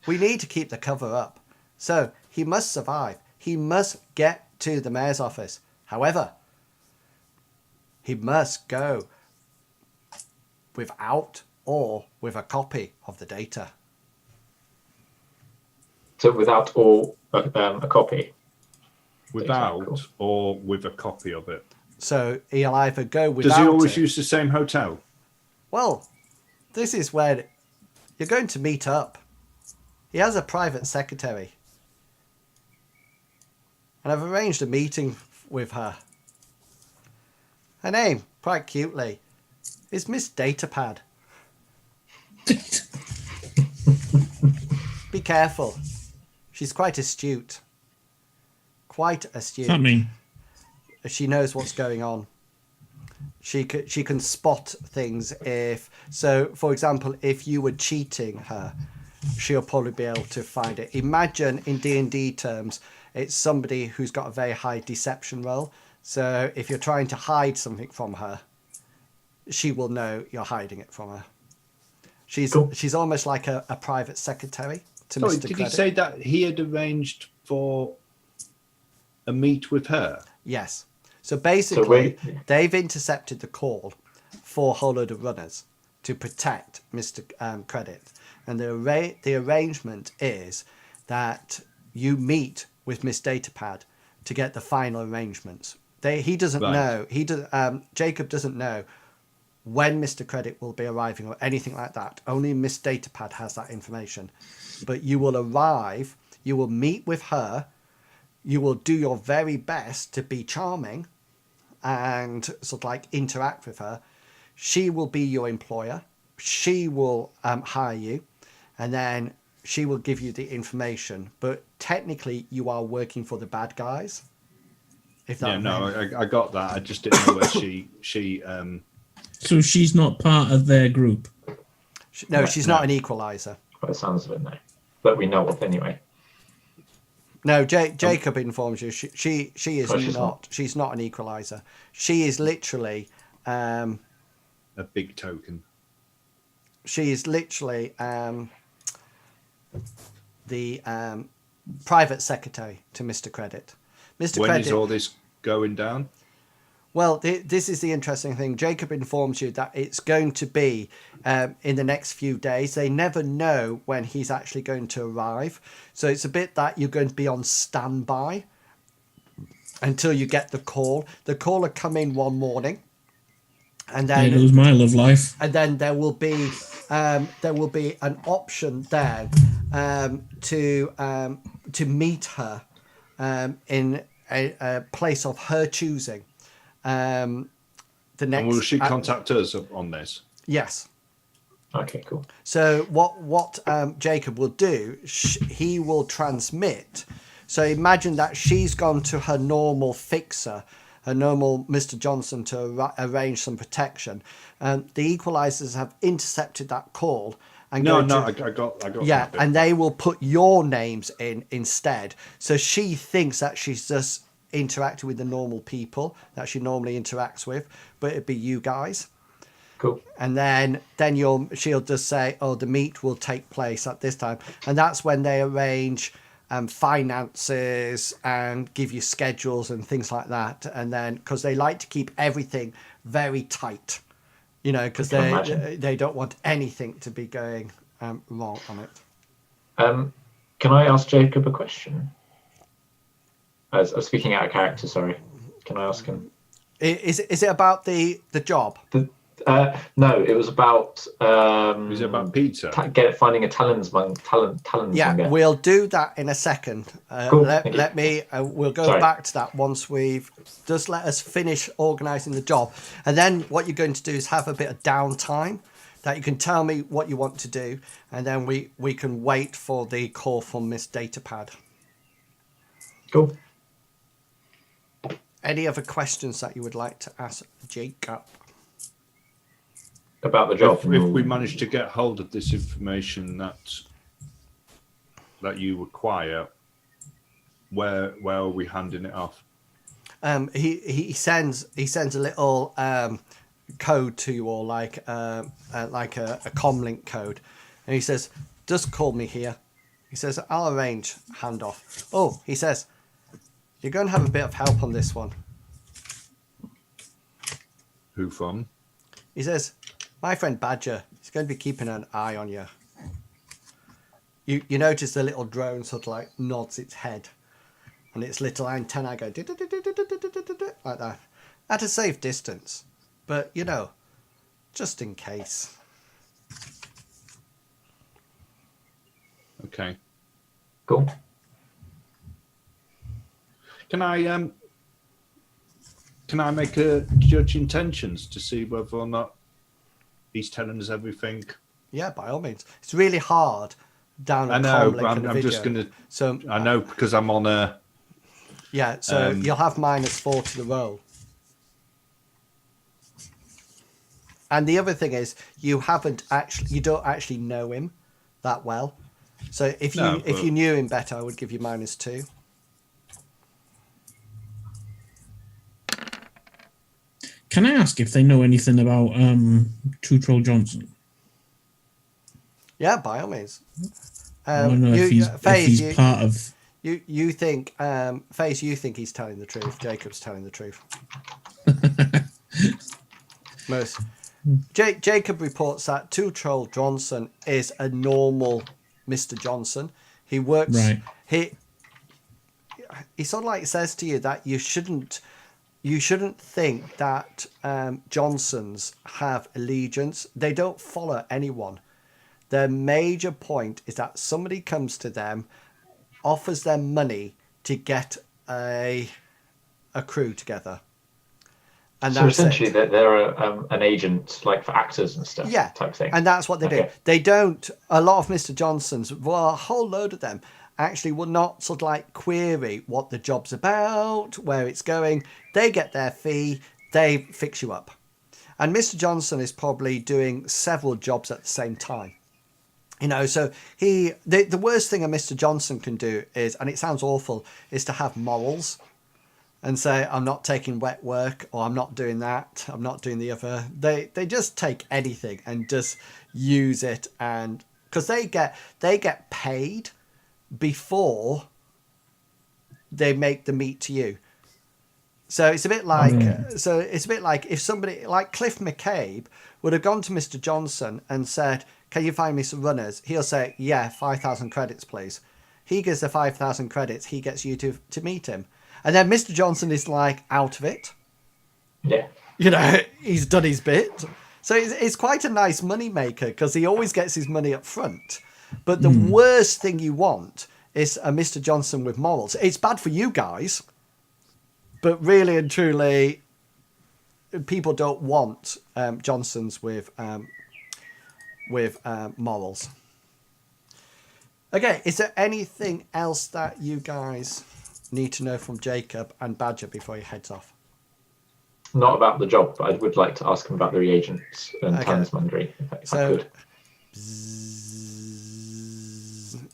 We need to keep the cover up. So he must survive. He must get to the mayor's office. However, he must go without or with a copy of the data. So without or a copy? Without or with a copy of it. So he'll either go without. Does he always use the same hotel? Well, this is where you're going to meet up. He has a private secretary. And I've arranged a meeting with her. Her name, quite cutely, is Miss Datapad. Be careful. She's quite astute. Quite astute. What's that mean? She knows what's going on. She can spot things if... So, for example, if you were cheating her, she'll probably be able to find it. Imagine, in D&D terms, it's somebody who's got a very high deception roll. So if you're trying to hide something from her, she will know you're hiding it from her. She's almost like a private secretary to Sorry, Mr. did Credit. he say that he had arranged for a meet with her? Yes. So basically, they've intercepted the call for a whole load of runners to protect Mr. Credit. And the arrangement is that you meet with Miss Datapad to get the final arrangements. He doesn't know. Jacob doesn't know when Mr. Credit will be arriving or anything like that. Only Miss Datapad has that information. But you will arrive, you will meet with her, you will do your very best to be charming and sort of like interact with her. She will be your employer. She will hire you, and then she will give you the information. But technically, you are working for the bad guys. If that I got that. I just didn't know where she. So she's not part of their group. No, she's not an equalizer. By the sounds of it, no. But we know of anyway. No, Jacob informs you she is she's not. She's not an equalizer. She is literally a big token. She is literally the private secretary to Mr. Credit. Mr. When Credit, is all this going down? Well, this is the interesting thing. Jacob informs you that it's going to be in the next few days. They never know when he's actually going to arrive. So it's a bit that you're going to be on standby until you get the call. The call will come in one morning. And then There goes my love life. And then there will be an option there to meet her in a place of her choosing. The next. And will she contact us on this? Yes. Okay, cool. So what Jacob will do, he will transmit. So imagine that she's gone to her normal fixer, her normal Mr. Johnson to arrange some protection. The equalizers have intercepted that call. And I got. Yeah, that bit. and they will put your names in instead. So she thinks that she's just interacting with the normal people that she normally interacts with, but it'd be you guys. Cool. And then she'll just say, "Oh, the meet will take place at this time," and that's when they arrange finances and give you schedules and things like that. And then because they like to keep everything very tight, because they don't want anything to be going wrong on it. Can I ask Jacob a question? As speaking out of character, sorry. Can I ask him? Is it about the job? No, it was about. Is it about pizza? Finding a talent. Yeah, we'll do that in a second. Cool. Let me. We'll go back to that once we've. Just let us finish organising the job, and then what you're going to do is have a bit of downtime that you can tell me what you want to do, and then we can wait for the call from Miss Datapad. Cool. Any other questions that you would like to ask Jacob? About the job. If we manage to get hold of this information that you require, where are we handing it off? He sends a little code to you all, like a comlink code, and he says, "Just call me here." He says, "I'll arrange handoff." Oh, he says, "You're going to have a bit of help on this one." Who from? He says, "My friend Badger is going to be keeping an eye on you." You notice the little drone sort of like nods its head, and its little antennae go like that, at a safe distance, but just in case. Okay. Cool. Can I make a judge intentions to see whether or not he's telling us everything? Yeah, by all means. It's really hard down a I know, comlink but and a I'm video. just gonna. So I know because I'm on a. yeah, so you'll have -4 to the roll. And the other thing is, you don't actually know him that well. So if you knew him better, I would give you -2. Can I ask if they know anything about Two Troll Johnson? Yeah, by all means. I don't know if he's part of. You think FaZe, you think he's telling the truth. Jacob's telling the truth. Most. Jacob reports that Two Troll Johnson is a normal Mr. Johnson. He works. Right. He sort of like says to you that you shouldn't think that Johnsons have allegiance. They don't follow anyone. Their major point is that somebody comes to them, offers them money to get a crew together. And so essentially, they're an agent, like for actors and stuff, yeah, type thing. And that's what they do. They don't. A lot of Mr. Johnsons, well, a whole load of them, actually will not sort of like query what the job's about, where it's going. They get their fee. They fix you up. And Mr. Johnson is probably doing several jobs at the same time. So the worst thing a Mr. Johnson can do is, and it sounds awful, is to have morals and say, I'm not taking wet work, or I'm not doing that, I'm not doing the other. They just take anything and just use it, and because they get paid before they make the meat to you. So it's a bit like if somebody like Cliff McCabe would have gone to Mr. Johnson and said, "Can you find me some runners?" He'll say, "Yeah, 5,000 credits, please." He gives the 5,000 credits. He gets you to meet him, and then Mr. Johnson is like out of it. Yeah, he's done his bit. So it's quite a nice money maker because he always gets his money up front. But the worst thing you want is a Mr. Johnson with morals. It's bad for you guys. But really and truly, people don't want Johnsons with morals. Okay, is there anything else that you guys need to know from Jacob and Badger before he heads off? Not about the job, but I would like to ask him about the reagents and transmundry, if I could.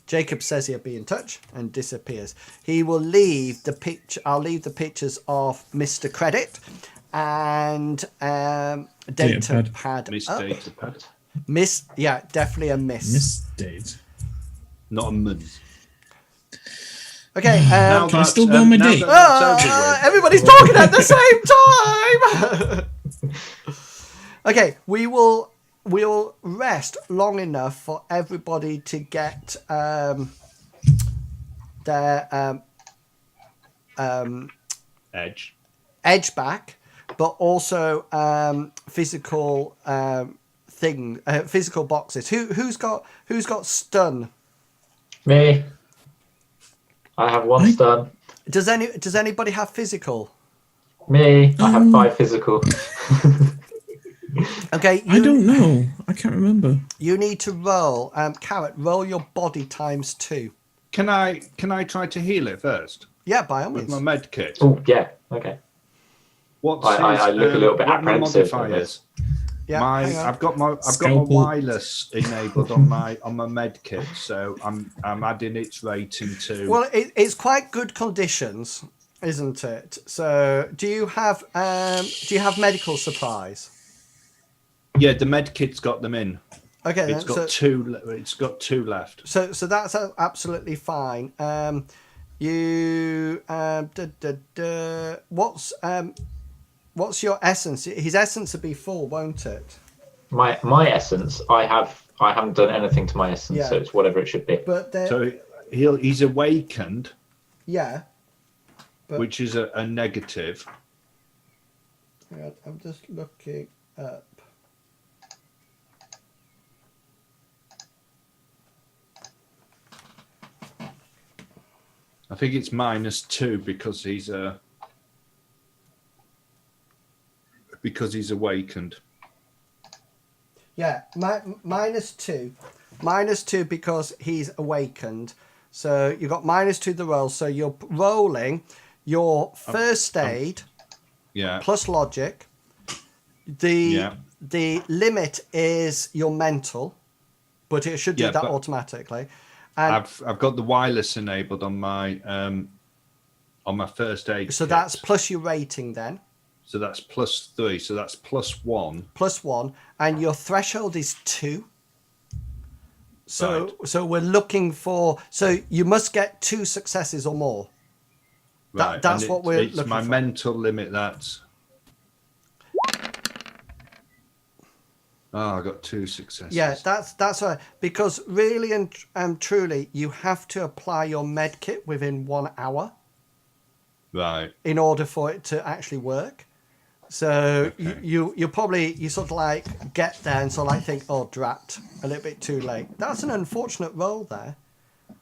Jacob says he'll be in touch and disappears. He will leave the picture. I'll leave the pictures of Mr. Credit and Datapad. Miss Datapad. Miss, yeah, definitely a miss. Miss Date. Not a ms. Okay. Can I still go on my date? Everybody's talking at the same time. Okay, we'll rest long enough for everybody to get their edge back, but also physical physical boxes. Who's got stun? Me. I have 1 stun. Does anybody have physical? Me. I have 5 physical. Okay, I don't know. I can't remember. You need to roll, Carrot. Roll your body ×2. Can I try to heal it first Yeah, by all with means. my med kit? Oh, yeah. Okay. What's I look a little bit what are my apprehensive at modifiers? Yeah, hang on. I've got my Scalpel. wireless enabled on my med kit, so I'm adding its rating to. Well, it's quite good conditions, isn't it? So, do you have medical supplies? Yeah, the med kit's got them in. Okay, It's then, got two. It's got two left. So that's absolutely fine. What's your essence? His essence will be full, won't it? My essence, I haven't done anything to my essence, Yeah. so it's whatever it should be. But So he's awakened, yeah. But which is a negative. hang on, I'm just looking up. I think it's -2 because he's awakened. Yeah, -2. -2 because he's awakened. So you've got -2 the roll. So you're rolling your first aid Yeah. plus logic. The limit is your mental, but it should do Yeah, that but- automatically. And I've got the wireless enabled on my first aid. so kit. that's plus your rating then, So that's +3. So that's +1. +1, and your threshold is 2. So Right. so we're looking for. So you must get 2 successes or more. Right. That's and what we're it's looking my for. mental limit. That's. Oh, I got 2 successes. Yeah, that's right. Because really and truly, you have to apply your med kit within 1 hour Right. in order for it to actually work. So Okay. you probably sort of like get there and sort of like think, oh, drat, a little bit too late. That's an unfortunate roll there.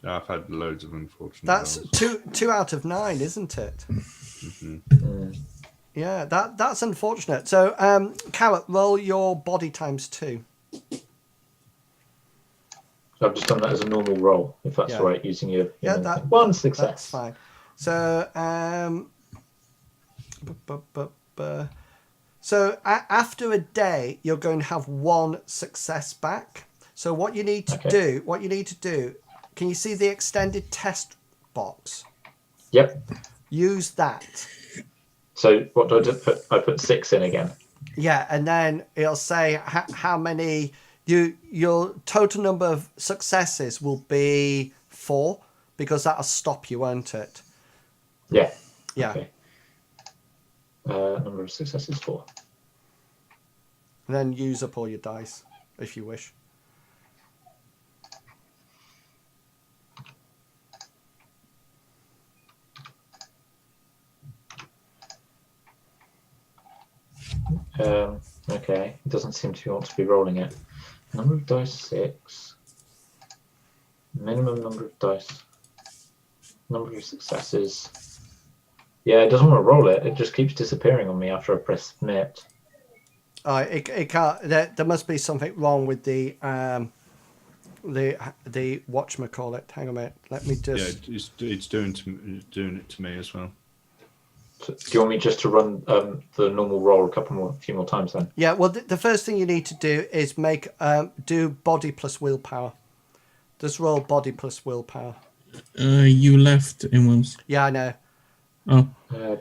I've had loads of unfortunate. That's rolls. 2 out of 9, isn't it? Mm. Yeah, that's unfortunate. So, Carrot, roll your body ×2. So I've just done that as a normal roll, if that's Yeah. all right, using your Yeah, normal that thing. One that's success. fine. So, after a day, you're going to have 1 success back. So what you need to do, can you see the extended test box? Yep. Use that. So what do I do? I put 6 in again. Yeah, and then it'll say how many your total number of successes will be 4 because that'll stop you, won't it? Yeah. Yeah. Okay. Number of successes 4. And then use up all your dice if you wish. Okay. It doesn't seem to want to be rolling it. Number of dice 6. Minimum number of dice. Number of successes. Yeah, it doesn't want to roll it. It just keeps disappearing on me after I press submit. It can't. There must be something wrong with the whatchamacallit. Hang on a minute. Let me just. Yeah, it's doing it to me as well. So, do you want me just to run the normal roll a few more times then? Yeah. Well, the first thing you need to do is do body plus willpower. Just roll body plus willpower. You left in Wills. Yeah, I know. Oh.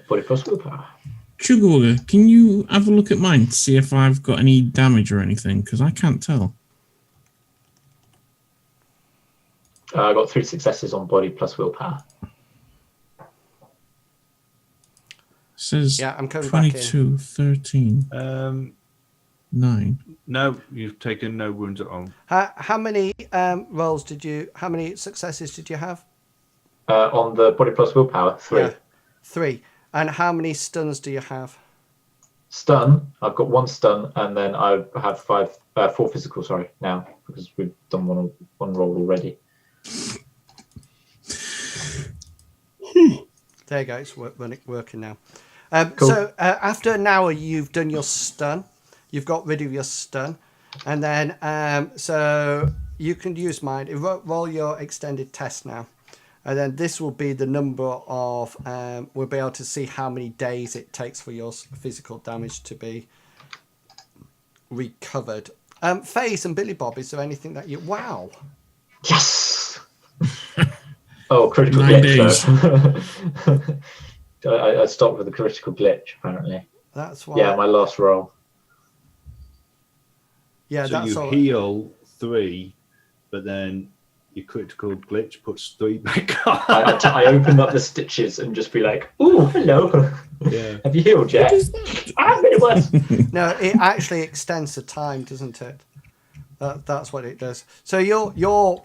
Body plus willpower. Sugarwater, can you have a look at mine to see if I've got any damage or anything? Because I can't tell. I got 3 successes on body plus willpower. Says Yeah, I'm coming back in. 22, 13, 9. No, you've taken no wounds at all. How many rolls did you? How many successes did you have? On the body plus willpower, 3. Yeah, 3. And how many stuns do you have? Stun, I've got 1 stun, and then I have 4 physical. Sorry, now because we've done one roll already. There you go. It's working now. Cool. So after an hour, you've done your stun. you've got rid of your stun. And then, so you can use mine. Roll your extended test now. And then this will be the number of, we'll be able to see how many days it takes for your physical damage to be recovered. FaZe and Billy Bob, is there anything that you... Wow. Yes! Oh, critical 9 glitch. I stopped with the critical glitch, apparently. That's why. Yeah, my last roll. Yeah, So that's you all. heal 3, but then your critical glitch puts 3 back on. I opened up the stitches and just be like, "Ooh, hello. Yeah. Have you healed yet?" I've made it worse. No, it actually extends the time, doesn't it? That's what it does. So you're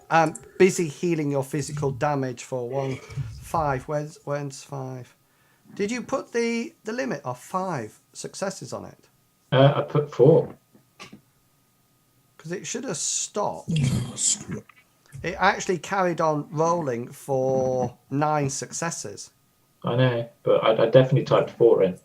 busy healing your physical damage for 5. When's 5? Did you put the limit of 5 successes on it? I put 4. Because it should have stopped. It actually carried on rolling for 9 successes. I know, but I definitely typed 4 in.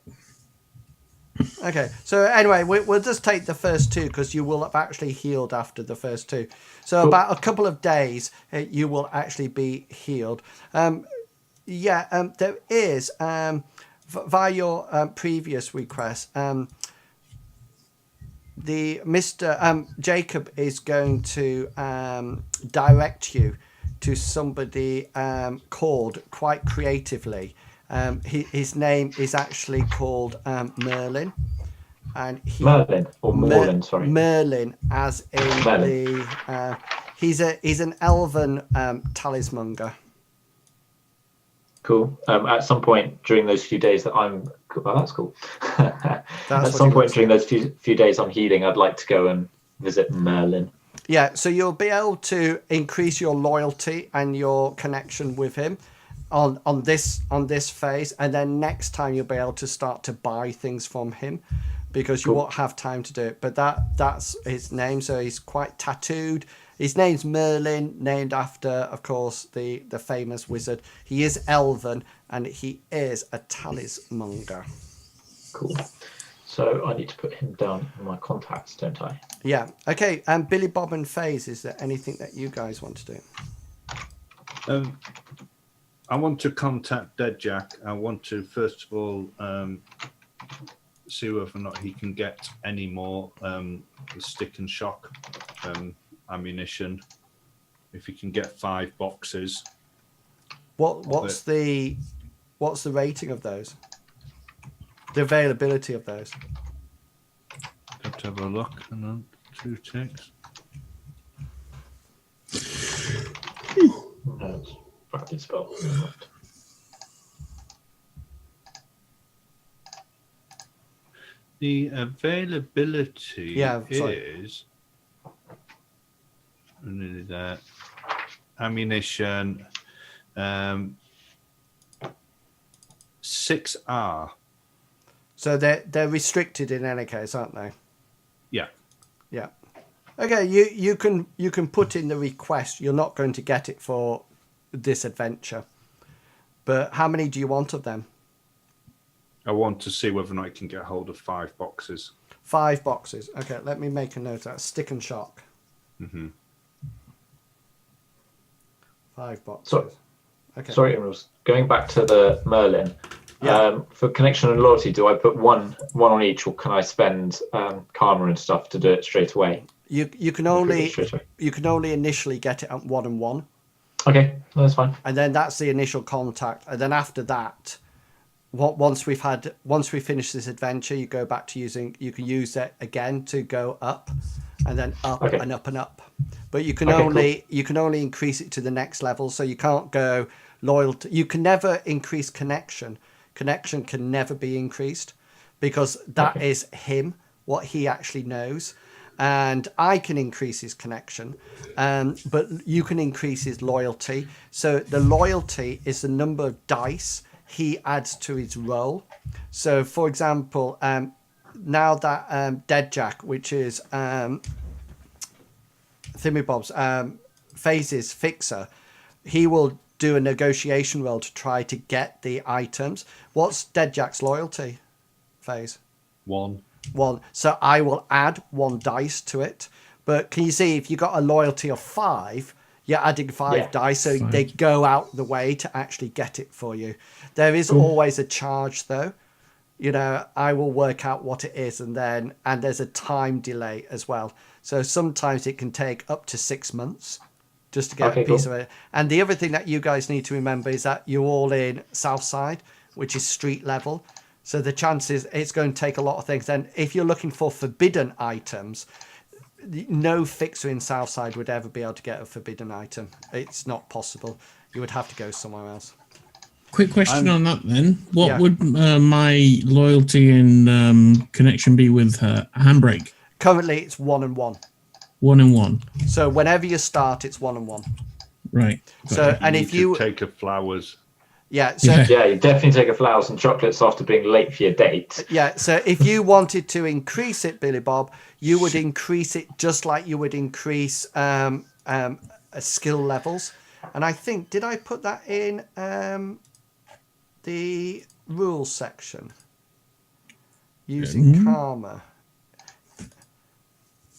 Okay, so anyway, we'll just take the first 2 because you will have actually healed after the first 2. So Cool. about a couple of days, you will actually be healed. There is, via your previous request, the Mr. Jacob is going to direct you to somebody called, quite creatively, his name is actually called Merlin, and Merlin or Morlin, sorry. Merlin, as in Merlin. he's an elven talismonger. Cool. At some point during those few days that I'm... Oh, that's cool. At what some he point looks during those few days I'm healing, I'd like to go and visit Merlin. Yeah, so you'll be able to increase your loyalty and your connection with him on this phase, and then next time you'll be able to start to buy things from him because you won't have time to do it. But that's his name, so he's quite tattooed. His name's Merlin, named after, of course, the famous wizard. He is elven, and he is a talismonger. Cool. So I need to put him down in my contacts, don't I? Yeah. Okay. And Billy Bob and FaZe, is there anything that you guys want to do? I want to contact Dead Jack. I want to first of all see whether or not he can get any more stick and shock ammunition. If he can get 5 boxes. What's the rating of those? The availability of those? Have to have a look. Hang on, 2 ticks. No, it's fucking spell. The availability is ammunition 6R. So they're restricted in any case, aren't they? Yeah. Yeah. Okay, you can put in the request. You're not going to get it for this adventure. But how many do you want of them? I want to see whether or not I can get hold of 5 boxes. 5 boxes. Okay, let me make a note of that. Stick and shock. Mm-hmm. 5 boxes. So, okay. Sorry, Emerald. Going back to the Merlin. Yeah. For connection and loyalty, do I put one on each, or can I spend karma and stuff to do it straight away? You can only initially get it at 1 and 1. Okay, that's fine. And then that's the initial contact. And then after that, once we finish this adventure, you go back to you can use it again to go up, and then up and up and up. But you can only increase it to the next level. So you can't go loyalty. You can never increase connection. Connection can never be increased because that is him, what he actually knows. And I can increase his connection, but you can increase his loyalty. So the loyalty is the number of dice he adds to his roll. So, for example, now that Dead Jack, which is Thimmybob's FaZe's fixer, he will do a negotiation roll to try to get the items. What's Dead Jack's loyalty, FaZe? 1. one. So I will add 1 dice to it. But can you see if you got a loyalty of 5, you're adding 5 dice, so they go out the way to actually get it for you. There is always a charge, though. I will work out what it is, and there's a time delay as well. So sometimes it can take up to 6 months just to get a piece of it. And the other thing that you guys need to remember is that you're all in Southside, which is street level. So the chances it's going to take a lot of things. And if you're looking for forbidden items, no fixer in Southside would ever be able to get a forbidden item. It's not possible. You would have to go somewhere else. Quick question on that then. What would my loyalty and connection be with Handbrake? Currently, it's 1 and 1. 1 and 1. So whenever you start, it's 1 and 1. Right. So and if you take a flowers. Yeah. So you definitely take a flowers and chocolates after being late for your date. Yeah. So if you wanted to increase it, Billy Bob, you would increase it just like you would increase skill levels. And I think, did I put that in the rules section? Using karma.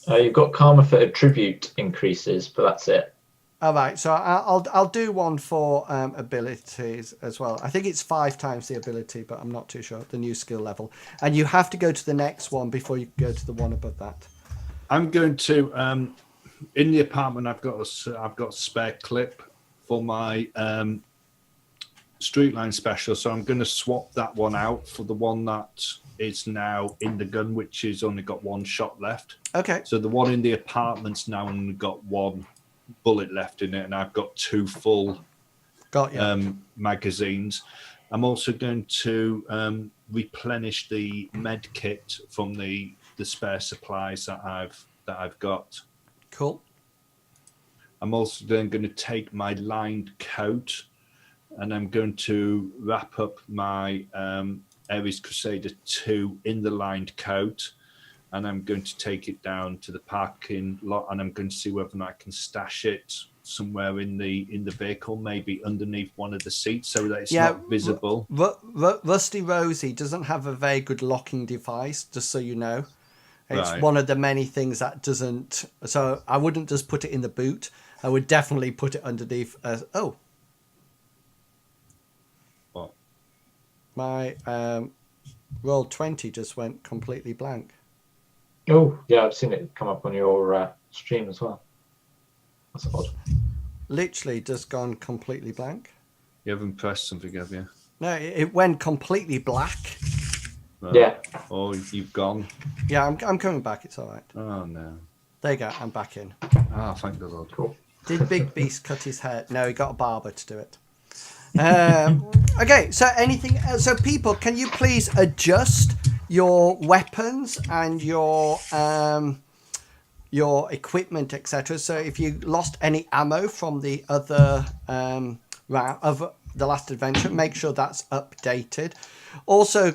You've got karma for attribute increases, but that's it. All right, so I'll do one for abilities as well. I think it's 5 times the ability, but I'm not too sure. The new skill level, and you have to go to the next one before you go to the one above that. I'm going to in the apartment. I've got a spare clip for my Streetline special, so I'm going to swap that one out for the one that is now in the gun, which is only got 1 shot left. Okay. So the one in the apartment's now only got 1 bullet left in it, and I've got 2 full magazines. I'm also going to replenish the med kit from the spare supplies that I've got. Cool. I'm also then going to take my lined coat, and I'm going to wrap up my Ares Crusader 2 in the lined coat, and I'm going to take it down to the parking lot, and I'm going to see whether or not I can stash it somewhere in the vehicle, maybe underneath one of the seats, so that it's not visible. Rusty Rosie doesn't have a very good locking device, just so you know. It's one of the many things that doesn't. So I wouldn't just put it in the boot. I would definitely put it underneath. What? My roll 20 just went completely blank. Oh, yeah, I've seen it come up on your stream as well. That's odd. Literally just gone completely blank. You haven't pressed something, have you? No, it went completely black. Yeah. Oh, you've gone. Yeah, I'm coming back. It's all right. Oh, no. There you go. I'm back in. Ah, thank the Lord. Cool. Did Big Beast cut his hair? No, he got a barber to do it. Okay, so anything else? So people, can you please adjust your weapons and your equipment, etc. So if you lost any ammo from the other round of the last adventure, make sure that's updated. Also,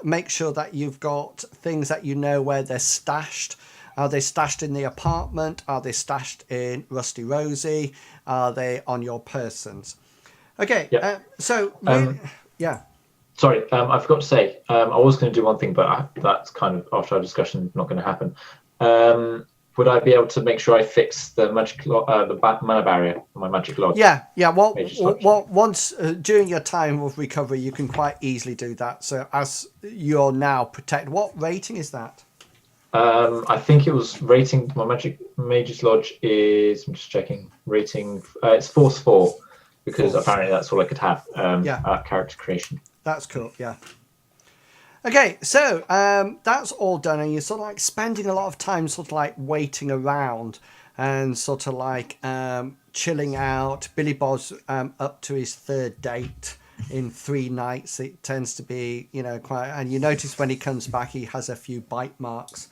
make sure that you've got things that you know where they're stashed. Are they stashed in the apartment? Are they stashed in Rusty Rosie? Are they on your persons? Okay, yeah. Yeah. Sorry, I forgot to say, I was going to do one thing, but that's kind of after our discussion, not going to happen. Would I be able to make sure I fix the magic mana barrier on my magic lodge? Yeah. Well, once during your time of recovery, you can quite easily do that. So as you're now protected, what rating is that? I think it was rating. My mage's lodge is. I'm just checking. Rating. It's Force 4 because apparently that's all I could have. Character creation. That's cool. Yeah. Okay, so that's all done, and you're sort of like spending a lot of time sort of like waiting around and sort of like chilling out. Billy Bob's up to his 3rd date in 3 nights. It tends to be, quite, and you notice when he comes back, he has a few bite marks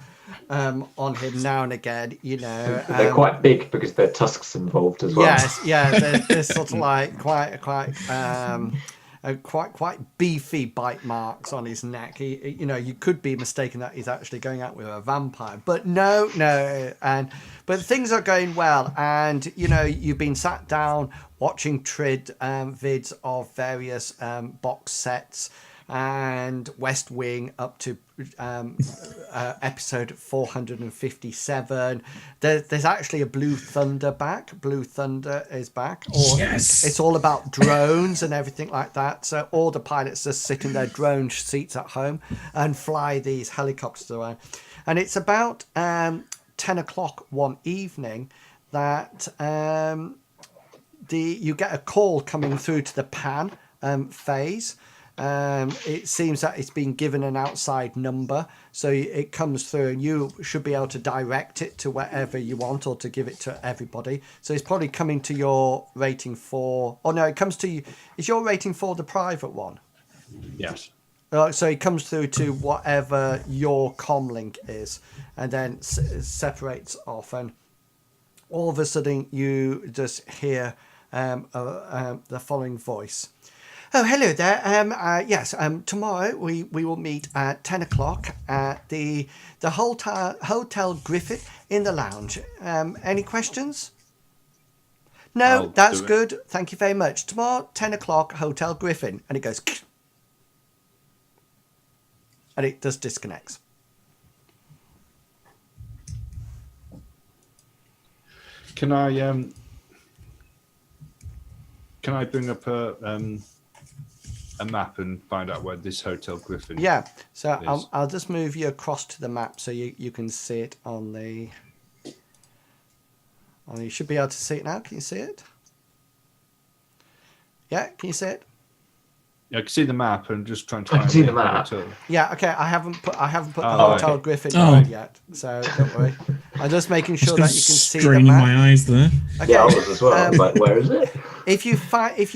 on him now and again, They're quite big because there are tusks involved as well. Yes, yeah, they're sort of like quite beefy bite marks on his neck. He, you could be mistaken that he's actually going out with a vampire, but no. But things are going well, and you've been sat down watching Trid vids of various box sets, and West Wing up to episode 457. There's actually a Blue Thunder back. Blue Thunder is back. Or Yes. It's all about drones and everything like that. So all the pilots just sit in their drone seats at home and fly these helicopters around. And it's about 10 o'clock one evening that you get a call coming through to the PAN phase. It seems that it's been given an outside number, so it comes through and you should be able to direct it to wherever you want or to give it to everybody. So it's probably coming to your rating 4. Oh no, it comes to you. Is your rating 4 the private one? Yes. So it comes through to whatever your comlink is, and then separates off, and all of a sudden you just hear the following voice. Oh, hello there. Yes, tomorrow we will meet at 10 o'clock at the Hotel Griffith in the lounge. Any questions? No, that's good. Thank you very much. Tomorrow, 10 o'clock, Hotel Griffin. And it goes... and it just disconnects. Can I bring up a map and find out where this Hotel Griffin is? Yeah, so I'll just move you across to the map so you can see it on the... Oh, you should be able to see it now. Can you see it? Yeah, can you see it? I can see the map and just trying to I can find see the map. hotel. Yeah, okay. I haven't put the Oh, Hotel okay. Griffin Oh. on yet, so don't worry. I'm just making sure that you can see the straining map. my eyes there. Okay. Yeah, I was as well. I was like, where is it? If you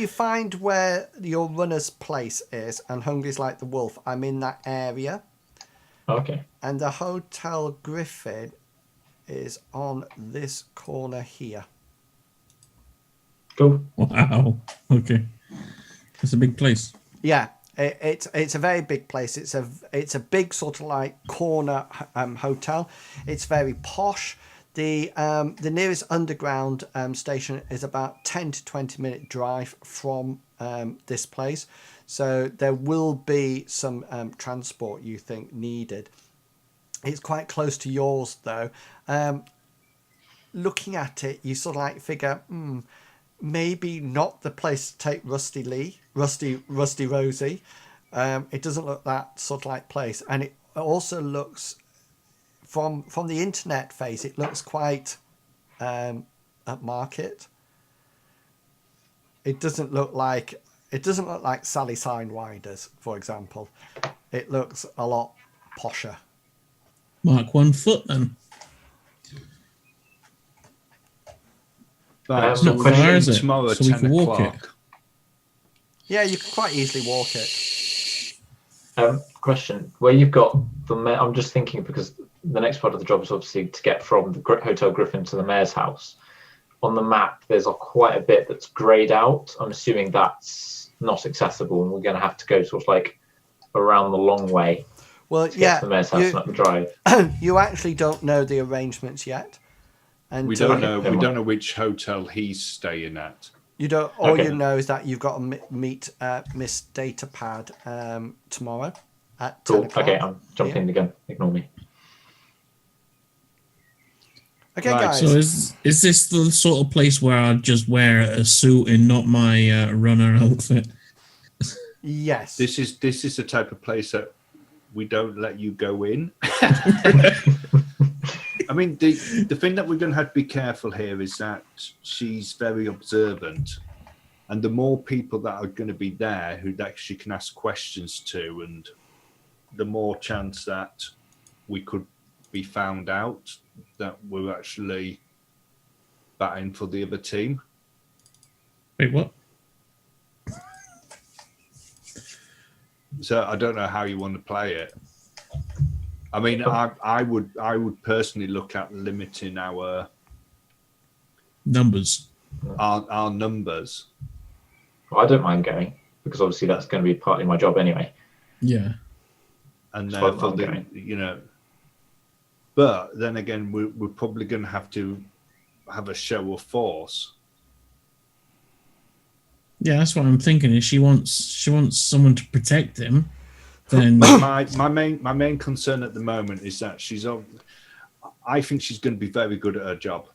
find where your runner's place is, and Hungry's like the wolf, I'm in that area, Okay. and the Hotel Griffin is on this corner here. Cool. Wow. Okay. It's a big place. Yeah, it's a very big place. It's a big sort of like corner hotel. It's very posh. The nearest underground station is about 10 to 20 minute drive from this place. So there will be some transport you think needed. It's quite close to yours though. Looking at it, you sort of like figure, maybe not the place to take Rusty Rosie. It doesn't look that sort of like place, and it also looks from the internet phase. It looks quite upmarket. It doesn't look like Sally Signwiders, for example. It looks a lot posher. Mark 1 foot then. Right, It's so not we're far, meeting is it? tomorrow at So we 10 can walk it. o'clock. Yeah, you can quite easily walk it. Question: where you've got the mayor, I'm just thinking because the next part of the job is obviously to get from the Hotel Griffin to the mayor's house. On the map, there's quite a bit that's greyed out. I'm assuming that's not accessible, and we're going to have to go sort of like around the long way Well, to get to the mayor's house and up the drive. You actually don't know the arrangements yet. And We don't Okay, know. We don't know which hotel he's staying at. you don't. All Okay. you know is that you've got to meet Miss Datapad tomorrow at 10 Cool. o'clock. Okay, I'm jumping again. Ignore me. Okay, Right, guys. So is this the sort of place where I just wear a suit and not my runner outfit? Yes. This is the type of place that we don't let you go in. I mean, the thing that we're going to have to be careful here is that she's very observant, and the more people that are going to be there who that she can ask questions to, and the more chance that we could be found out that we're actually batting for the other team. Wait, what? So I don't know how you want to play it. I mean, I would personally look at limiting our Numbers. numbers. Well, I don't mind going because obviously that's going to be partly my job anyway. Yeah. And So therefore, I'm going. but then again, we're probably going to have a show of force. Yeah, that's what I'm thinking. Is she wants someone to protect him. then My main concern at the moment is that I think she's going to be very good at her job.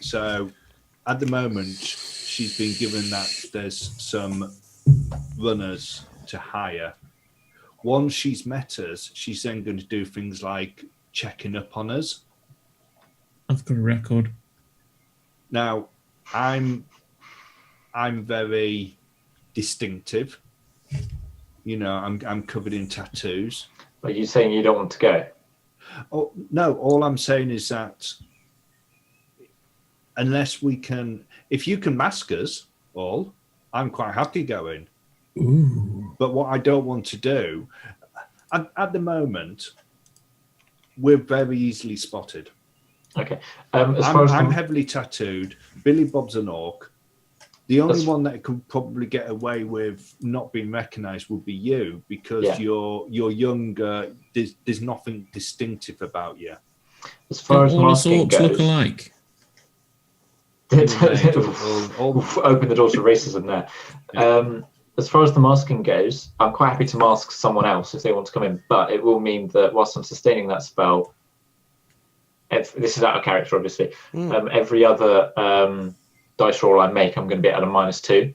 So at the moment, she's been given that there's some runners to hire. Once she's met us, she's then going to do things like checking up on us. I've got a record. Now, I'm very distinctive. I'm covered in tattoos. Are you saying you don't want to go? Oh no! All I'm saying is that unless if you can mask us all, I'm quite happy going. Ooh. But what I don't want to do, at the moment, we're very easily spotted. Okay. I'm heavily tattooed. Billy Bob's an orc. The only one that could probably get away with not being recognised would be you, because you're younger. There's nothing distinctive about you. As far as all the masking sorts goes, look alike. Open the doors to racism there. As far as the masking goes, I'm quite happy to mask someone else if they want to come in, but it will mean that whilst I'm sustaining that spell, this is out of character, obviously. Every other dice roll I make, I'm going to be at a -2.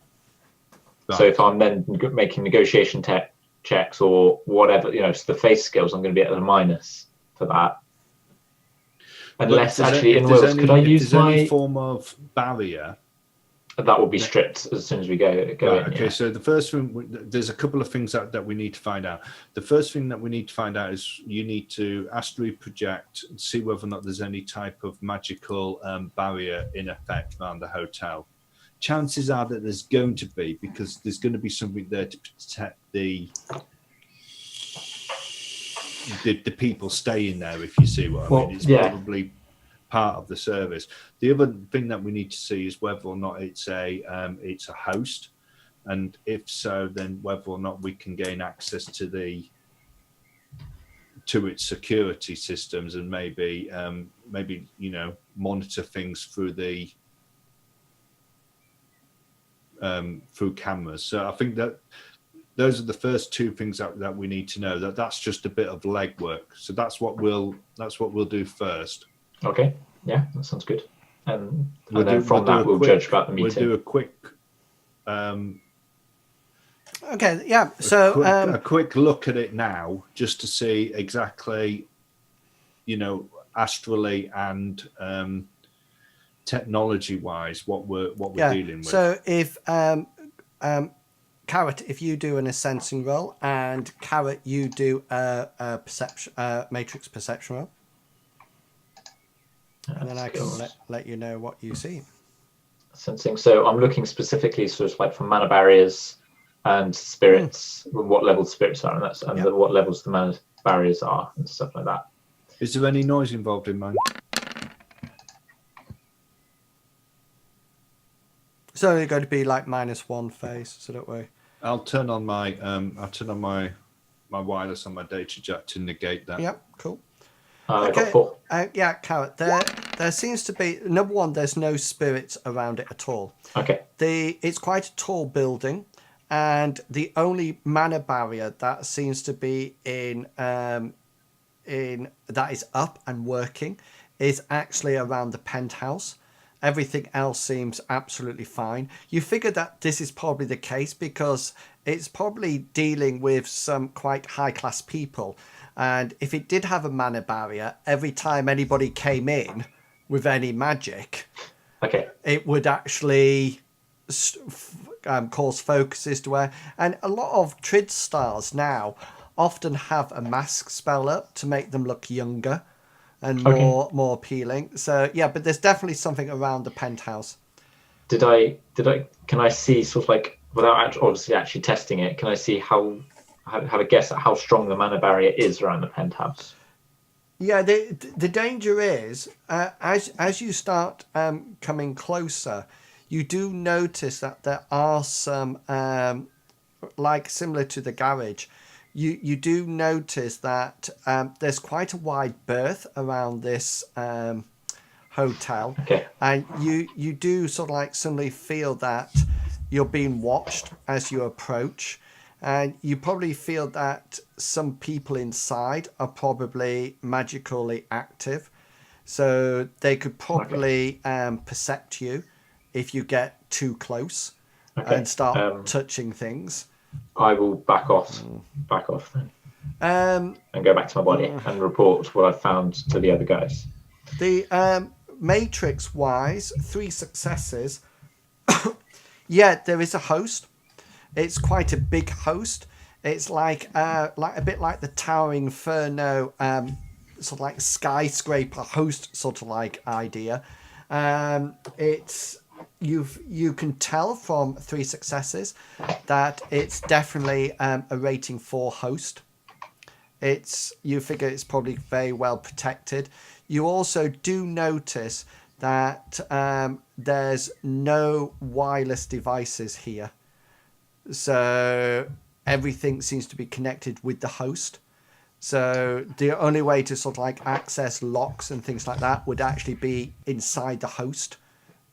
Right. So if I'm then making negotiation checks or whatever, so the face skills, I'm going to be at a minus for that. Unless actually in Wills, could I use any form of barrier? That will be stripped as soon as we go right, in. Okay, so the first thing, there's a couple of things that we need to find out. The first thing that we need to find out is you need to astrally project and see whether or not there's any type of magical barrier in effect around the hotel. Chances are that there's going to be, because there's going to be something there to protect the people staying there, if you see what I mean. It's probably part of the service. The other thing that we need to see is whether or not it's a host, and if so, then whether or not we can gain access to its security systems and maybe monitor things through through cameras. So I think that those are the first two things that we need to know. That's just a bit of legwork. So that's what we'll do first. Okay. Yeah, that sounds good. And then from that, we'll judge about the meeting. We'll do a quick. Okay. Yeah. So a quick look at it now, just to see exactly, astrally and technology-wise, what we're dealing with. So if Carrot, if you do an sensing roll, and Carrot, you do a perception, matrix perception roll. And then I can let you know what you see. Sensing. So I'm looking specifically sort of like for mana barriers and spirits, what level spirits are, and what levels the mana barriers are, and stuff like that. Is there any noise involved in mine? It's only going to be like -1 phase, so don't worry. I'll turn on my wireless on my data jack to negate that. Yep, cool. Okay. 4. Carrot. There seems to be, number one, there's no spirits around it at all. Okay. It's quite a tall building, and the only mana barrier that seems to be in that is up and working is actually around the penthouse. Everything else seems absolutely fine. You figure that this is probably the case because it's probably dealing with some quite high-class people. And if it did have a mana barrier, every time anybody came in with any magic, it would actually cause focuses to wear. And a lot of Trid stars now often have a mask spell up to make them look younger and more appealing. So yeah, but there's definitely something around the penthouse. Can I see sort of like, without obviously actually testing it, can I see have a guess at how strong the mana barrier is around the penthouse? Yeah, the danger is as you start coming closer, you do notice that there are some like similar to the garage. You do notice that there's quite a wide berth around this hotel, and you do sort of like suddenly feel that you're being watched as you approach. And you probably feel that some people inside are probably magically active. So they could probably percept you if you get too close and start touching things. I will back off then, and go back to my body and report what I've found to the other guys. The matrix-wise, 3 successes. Yeah, there is a host. It's quite a big host. It's like a bit like the Towering Inferno, sort of like skyscraper host sort of like idea. It's you can tell from 3 successes that it's definitely a rating 4 host. You figure it's probably very well protected. You also do notice that there's no wireless devices here. So everything seems to be connected with the host. So the only way to sort of like access locks and things like that would actually be inside the host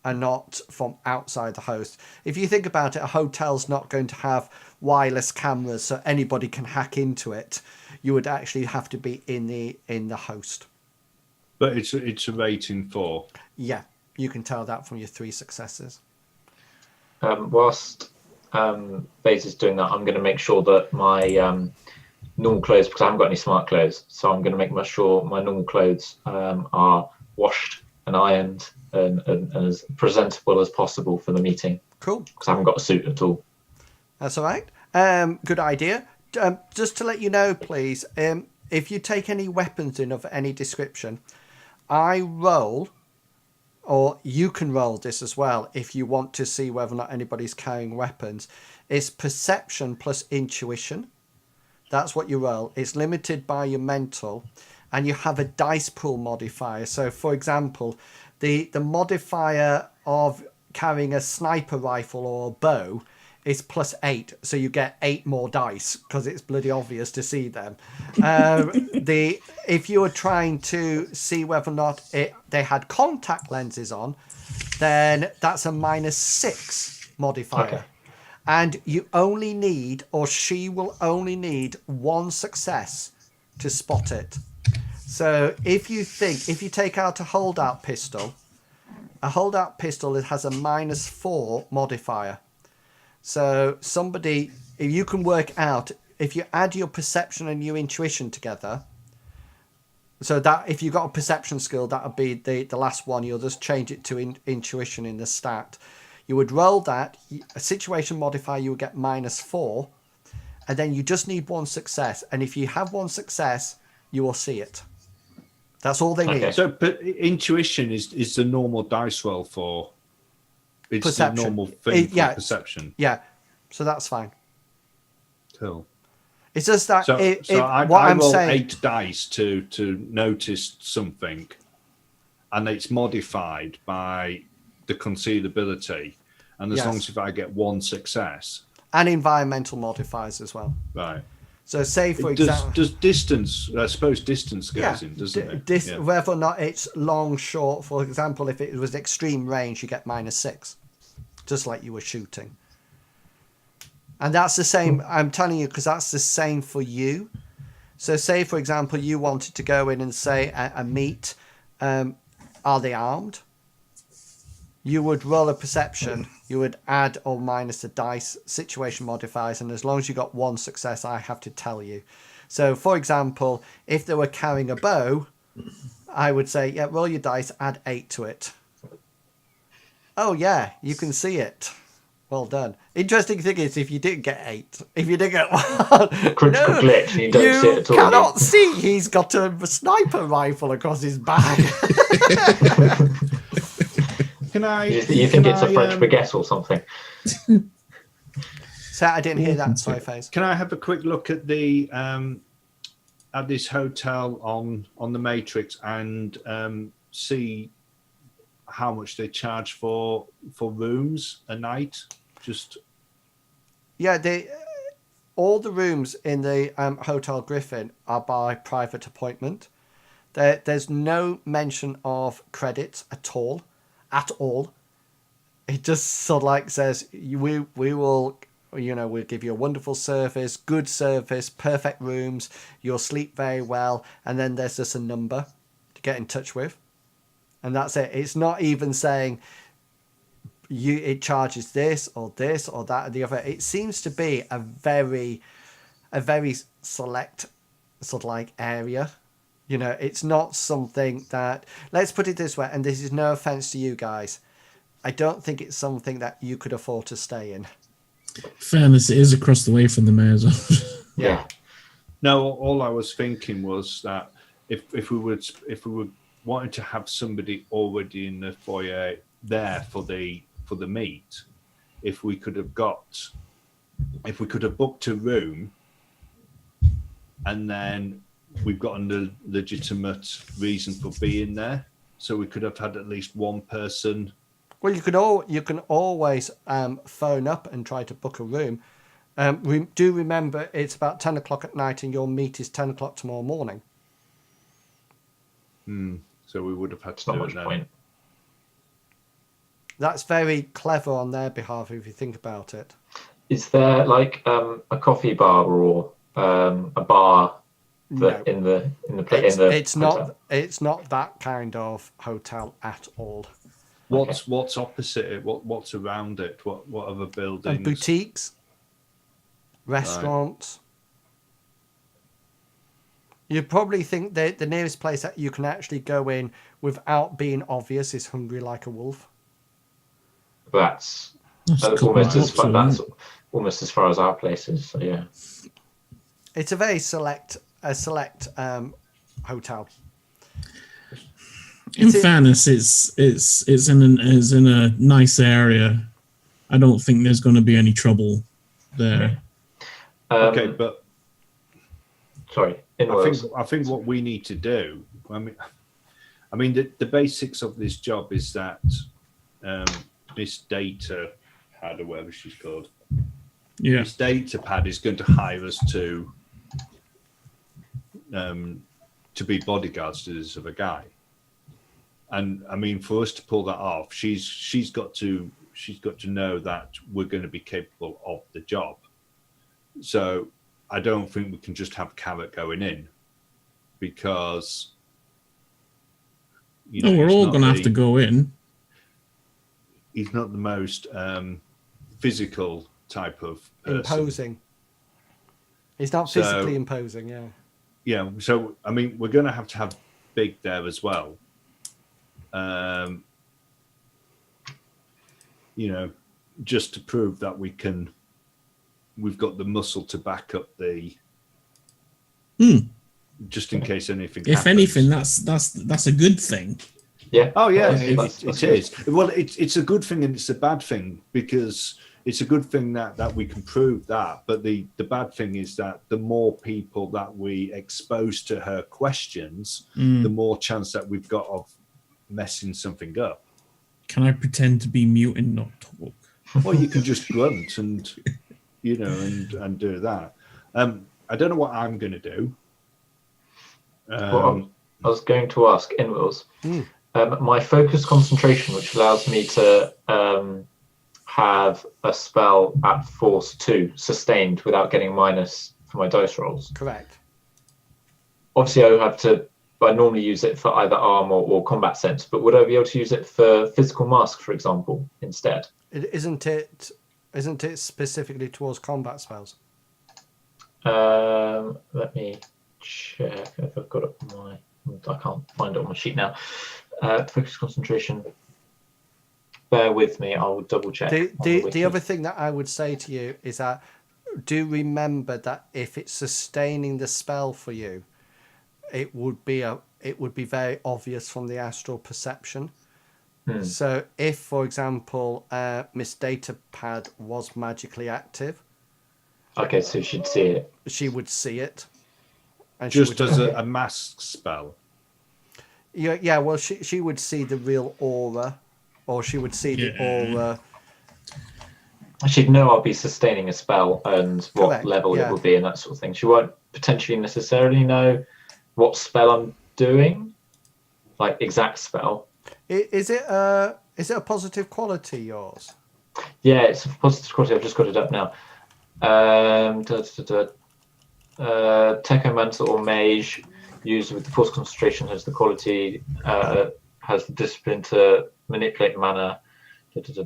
and not from outside the host. If you think about it, a hotel's not going to have wireless cameras so anybody can hack into it. You would actually have to be in the host. But it's a rating 4. Yeah, you can tell that from your 3 successes. Whilst Faze is doing that, I'm going to make sure that my normal clothes, because I haven't got any smart clothes, so I'm going to make sure my normal clothes are washed and ironed and as presentable as possible for the meeting. Cool. Because I haven't got a suit at all. That's all right. Good idea. Just to let you know, please, if you take any weapons in of any description, I roll, or you can roll this as well if you want to see whether or not anybody's carrying weapons. It's perception plus intuition. That's what you roll. It's limited by your mental, and you have a dice pool modifier. So, for example, the modifier of carrying a sniper rifle or a bow is +8, so you get 8 more dice because it's bloody obvious to see them. If you were trying to see whether or not they had contact lenses on, then that's a -6 modifier. Okay. And you only need, or she will only need, 1 success to spot it. So if you take out a holdout pistol it has a -4 modifier. So if you can work out, if you add your perception and your intuition together, so that if you've got a perception skill, that would be the last one. You'll just change it to intuition in the stat. You would roll that, a situation modifier, you would get -4, and then you just need 1 success. And if you have 1 success, you will see it. That's all they need. So, but intuition is the normal dice roll for... It's Perception. the normal thing for Yeah. perception. Yeah, so that's fine. Cool. It's just that I I'm roll saying, 8 dice to notice something, and it's modified by the concealability. And as long as if I get 1 success, and environmental modifiers as well. right? So, say for example, Does distance? I suppose distance goes in, doesn't it? Yeah. Whether or not it's long, short. For example, if it was extreme range, you get -6, just like you were shooting. And that's the same. I'm telling you because that's the same for you. So, say for example, you wanted to go in and say a meet. Are they armed? You would roll a perception. You would add or minus the dice situation modifiers, and as long as you got 1 success, I have to tell you. So, for example, if they were carrying a bow, I would say, yeah, roll your dice, add 8 to it. Oh yeah, you can see it. Well done. Interesting thing is, if you didn't get 8, if you didn't get 1, Critical glitch, and you don't see it at all. You cannot see. He's got a sniper rifle across his back. You think it's a French baguette or something? So I didn't hear that. Sorry, Faze. Can I have a quick look at the at this hotel on the Matrix and see how much they charge for rooms a night? All the rooms in the Hotel Griffin are by private appointment. There's no mention of credits at all. It just sort of like says we will we'll give you a wonderful service, good service, perfect rooms, you'll sleep very well, and then there's just a number to get in touch with, and that's it. It's not even saying it charges this or that or the other. It seems to be a very select sort of like area. It's not something that, let's put it this way, and this is no offense to you guys, I don't think it's something that you could afford to stay in. Fairness, it is across the way from the mayor's office. Yeah. No, all I was thinking was that if we were wanting to have somebody already in the foyer there for the meet, if we could have booked a room, and then we've got a legitimate reason for being there, so we could have had at least one person. Well, you can always phone up and try to book a room. Do remember it's about 10 o'clock at night, and your meet is 10 o'clock tomorrow morning. So we would have had It's to not do much it then. point. That's very clever on their behalf if you think about it. Is there like a coffee bar or a bar that No. It's not that kind of hotel at all. What's opposite it? What's around it? What other buildings? And boutiques, restaurants. You probably think that the nearest place that you can actually go in without being obvious is Hungry Like a Wolf. That's That's almost as cool. far. That's almost as far as our place is. So yeah. It's a very select hotel. In fairness, it's in a nice area. I don't think there's going to be any trouble there. Okay, but sorry. I think what we need to do. I mean, the basics of this job is that this data pad, or whatever she's called, this data pad is going to hire us to be bodyguards to this other guy. And I mean, for us to pull that off, she's got to know that we're going to be capable of the job. So I don't think we can just have Carrot going in, because we're all going to have to go in. He's not the most physical type of person. Imposing. He's not physically imposing, yeah. Yeah, so I mean, we're going to have Big there as well. Just to prove that we've got the muscle to back up the. Just in case anything. If happens. anything, that's a good thing. Yeah. Oh yeah, That's it is. Well, it's a good thing and it's a bad thing, because it's a good thing that we can prove that, but the bad thing is that the more people that we expose to her questions, the more chance that we've got of messing something up. Can I pretend to be mute and not talk? Well, you can just grunt and and do that. I don't know what I'm going to do. Well, I was going to ask Inwills. My focus concentration, which allows me to have a spell at force 2 sustained without getting minus for my dice rolls. Correct. Obviously, I normally use it for either armor or combat sense, but would I be able to use it for physical mask, for example, instead? Isn't it specifically towards combat spells? Let me check if I've got it on I can't find it on my sheet now. Focus concentration. Bear with me, I will double check. The other thing that I would say to you is that do remember that if it's sustaining the spell for you, it would be very obvious from the astral perception. So if, for example, Miss Datapad was magically active, okay, so she'd see it. She would see it. And just as a mask spell. Yeah. Well, she would see the real aura, or she would see the aura. She'd know I'll be sustaining a spell and what Correct, level it will be and that sort of thing. She won't potentially necessarily know what spell I'm doing, like exact spell. Is it a positive quality, yours? Yeah, it's a positive quality. I've just got it up now. Techomancer or Mage used with the force concentration has the quality, has the discipline to manipulate mana. It's just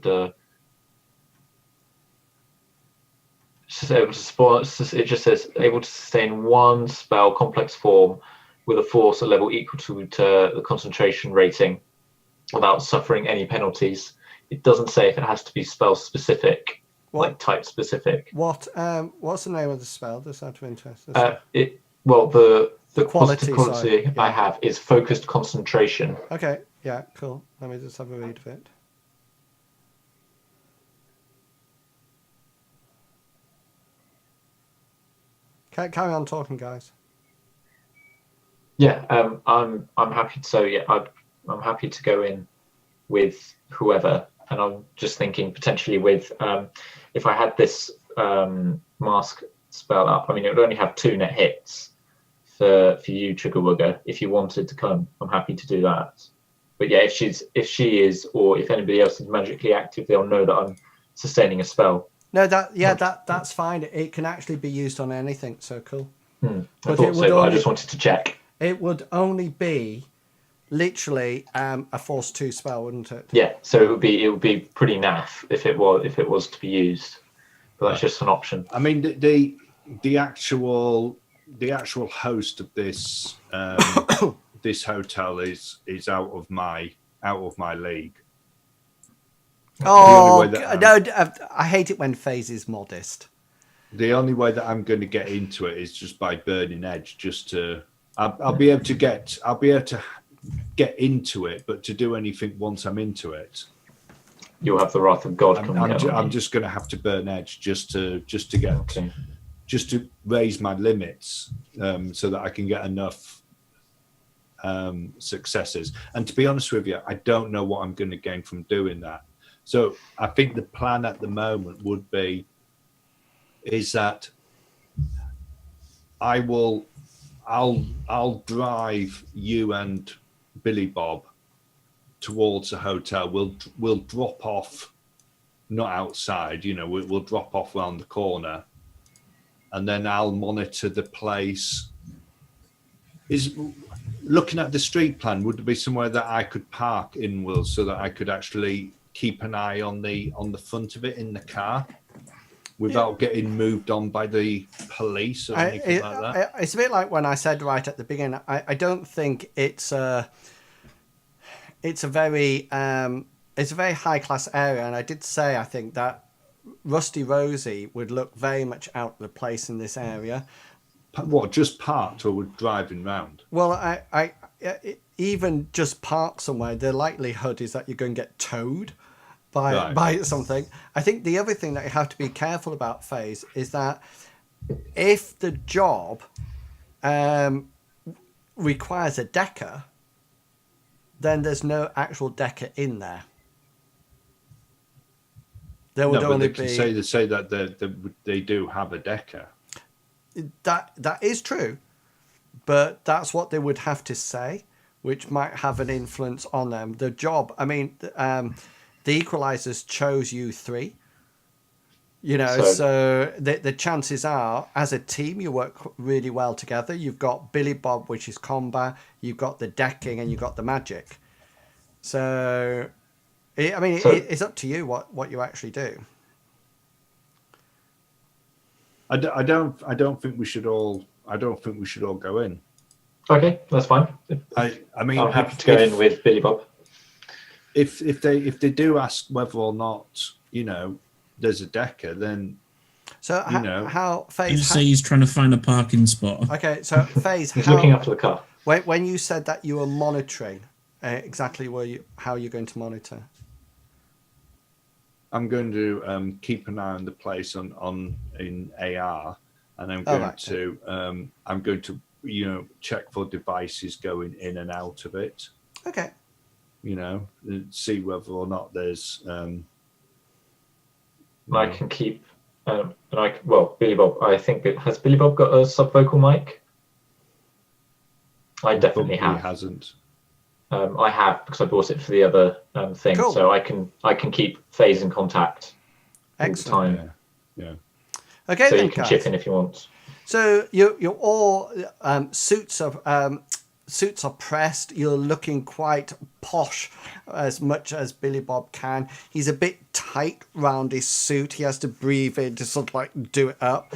able to spawn. It just says able to sustain one spell complex form with a force at level equal to the concentration rating without suffering any penalties. It doesn't say if it has to be spell specific, like type specific. What's the name of the spell? Just out of interest. The quality I have is focused concentration. Okay, yeah, cool. Let me just have a read of it. Carry on talking, guys. Yeah, I'm happy. I'm happy to go in with whoever, and I'm just thinking potentially with if I had this mask spell up. I mean, it would only have 2 net hits for you, Trigger Wugger. If you wanted to come, I'm happy to do that. But yeah, if she is, or if anybody else is magically active, they'll know that I'm sustaining a spell. No, that's fine. It can actually be used on anything. So cool. I thought so, but I just wanted to check. It would only be literally a Force 2 spell, wouldn't it? Yeah, so it would be pretty naff if it was to be used. But that's just an option. I mean, the actual host of this this hotel is out of my league. Oh no! I hate it when FaZe is modest. The only way that I'm going to get into it is just by burning edge. Just to, I'll be able to get into it, but to do anything once I'm into it, you'll have the wrath of God coming out. I'm just going to have to burn edge just to raise my limits, so that I can get enough successes. And to be honest with you, I don't know what I'm going to gain from doing that. So I think the plan at the moment is that I'll drive you and Billy Bob towards a hotel. We'll drop off, not outside, we'll drop off around the corner, and then I'll monitor the place. Is looking at the street plan, would there be somewhere that I could park in Will so that I could actually keep an eye on the front of it in the car without getting moved on by the police or anything like that? It's a bit like when I said right at the beginning, I don't think it's a very high class area, and I did say I think that Rusty Rosie would look very much out of place in this area. What, just parked or would driving round? Well, I even just park somewhere, the likelihood is that you're going to get towed by something. I think the other thing that you have to be careful about, FaZe, is that if the job requires a decker, then there's no actual decker in there. There would only be. They say that they do have a decker. That is true, but that's what they would have to say, which might have an influence on them. The job, I mean, the Equalizers chose you 3. So the chances are, as a team, you work really well together. You've got Billy Bob, which is combat. You've got the decking, and you've got the magic. So, it's up to you what you actually do. I don't think we should all go in. Okay, that's fine. I mean, I'm happy to go in with Billy Bob. If they do ask whether or not there's a decker, then how FaZe? You say he's trying to find a parking spot. Okay, so FaZe, he's looking after the car. When you said that you were monitoring, exactly how you're going to monitor? I'm going to keep an eye on the place in AR, and I'm going to check for devices going in and out of it. Okay. See whether or not there's. I can keep. Billy Bob. I think has Billy Bob got a subvocal mic? I definitely have. He hasn't. I have, because I bought it for the other thing, cool. So I can keep FaZe in contact all the time. Yeah. Okay, So then, you can guys. chip in if you want. So you're all suits are pressed. You're looking quite posh, as much as Billy Bob can. He's a bit tight round his suit. He has to breathe in to sort of like do it up.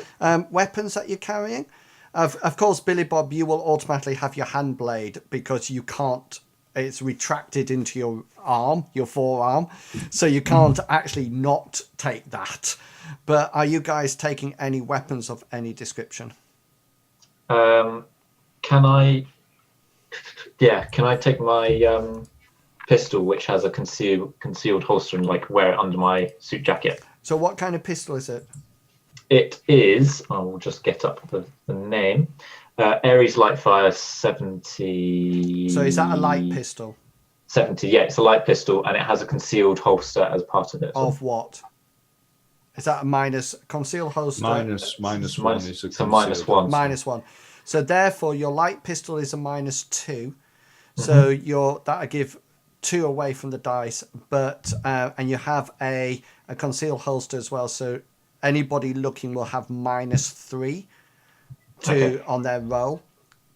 Weapons that you're carrying, of course, Billy Bob, you will automatically have your hand blade because you can't. It's retracted into your arm, your forearm, so you can't actually not take that. But are you guys taking any weapons of any description? Can I take my pistol, which has a concealed holster, and like wear it under my suit jacket? So what kind of pistol is it? It is. I will just get up the name. Ares Lightfire 70. So is that a light pistol? 70. Yeah, it's a light pistol, and it has a concealed holster as part of it. Of what? Is that a minus concealed holster? Minus one is a so minus one. Minus one. So therefore, your light pistol is a -2. So that'll give 2 away from the dice, but and you have a concealed holster as well. So anybody looking will have -3 on their roll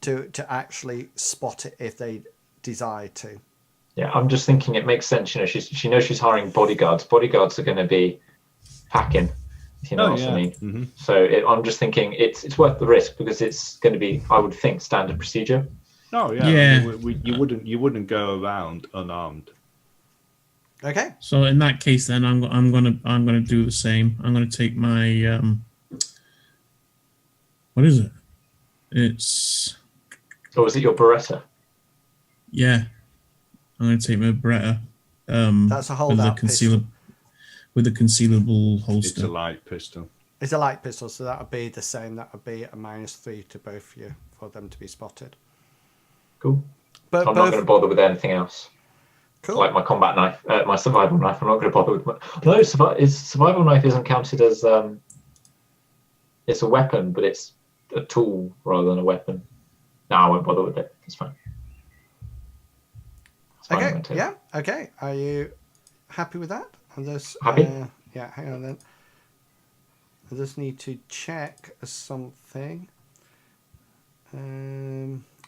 to actually spot it if they desire to. Yeah, I'm just thinking it makes sense. You know, she knows she's hiring bodyguards. Bodyguards are going to be packing, if you know what I mean. Mm-hmm. So I'm just thinking it's worth the risk because it's going to be, I would think, standard procedure. Oh yeah. Yeah. I mean, you wouldn't go around unarmed. Okay. So in that case, then I'm gonna do the same. I'm gonna take my what is it? It's Or is it your Beretta? yeah. I'm gonna take my Beretta. That's a holdout pistol. With a concealable It's holster. a light pistol. It's a light pistol, so that would be the same. That would be a -3 to both of you for them to be spotted. Cool. But I'm not going to bother with anything else. Cool. Like my combat knife, my survival knife. I'm not going to bother with. Survival knife isn't counted as it's a weapon, but it's a tool rather than a weapon. No, I won't bother with it. It's fine. It's fine, I'm Okay. gonna take Yeah. Okay. Are you happy with that? And this, Happy. Yeah. Hang on then. I just need to check something.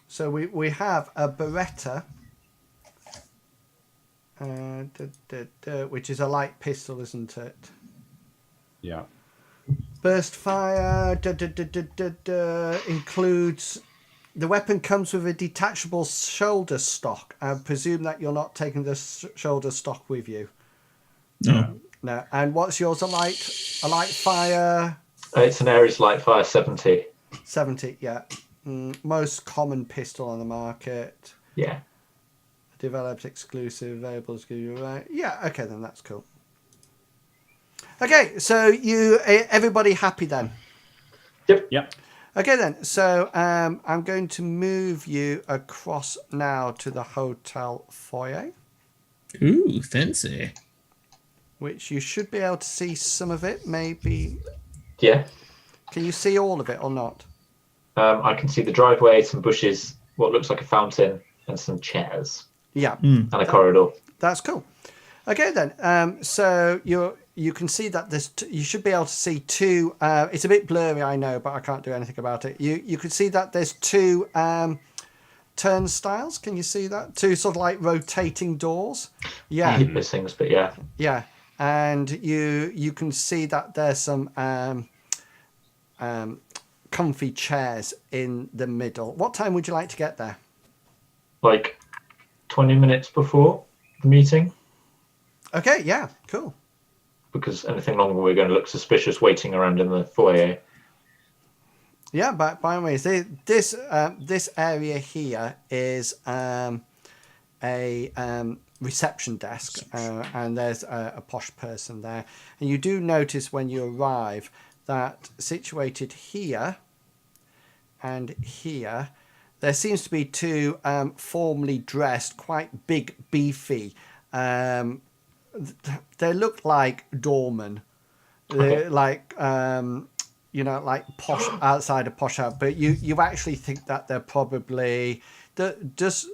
So we have a Beretta, which is a light pistol, isn't it? Yeah. Burst fire includes. The weapon comes with a detachable shoulder stock. I presume that you're not taking the shoulder stock with you. No. No. And what's yours? A light fire. It's an Ares Lightfire 70. 70. Yeah. Most common pistol on the market. Yeah. Developed exclusive variables give you right. Yeah. Okay, then that's cool. Okay, so everybody happy then? Yep. Okay then, so I'm going to move you across now to the hotel foyer, Ooh, fancy. which you should be able to see some of it, maybe. Yeah. Can you see all of it or not? I can see the driveway, some bushes, what looks like a fountain, and some chairs, Yeah, and a corridor. that's cool. Okay then, so you can see that there's you should be able to see 2. It's a bit blurry, I know, but I can't do anything about it. You can see that there's 2 turnstiles. Can you see that? 2 sort of like rotating doors. Yeah. I hate those things, but yeah. Yeah, and you can see that there's some comfy chairs in the middle. What time would you like to get there? Like 20 minutes before the meeting, Okay, yeah, cool. because anything longer we're going to look suspicious waiting around in the foyer. Yeah, but by the way, this area here is a reception desk, and there's a posh person there. And you do notice when you arrive that situated here and here, there seems to be 2 formally dressed, quite big, beefy. They look like doormen, Okay. like like posh outside of posh out. But you actually think that they're probably just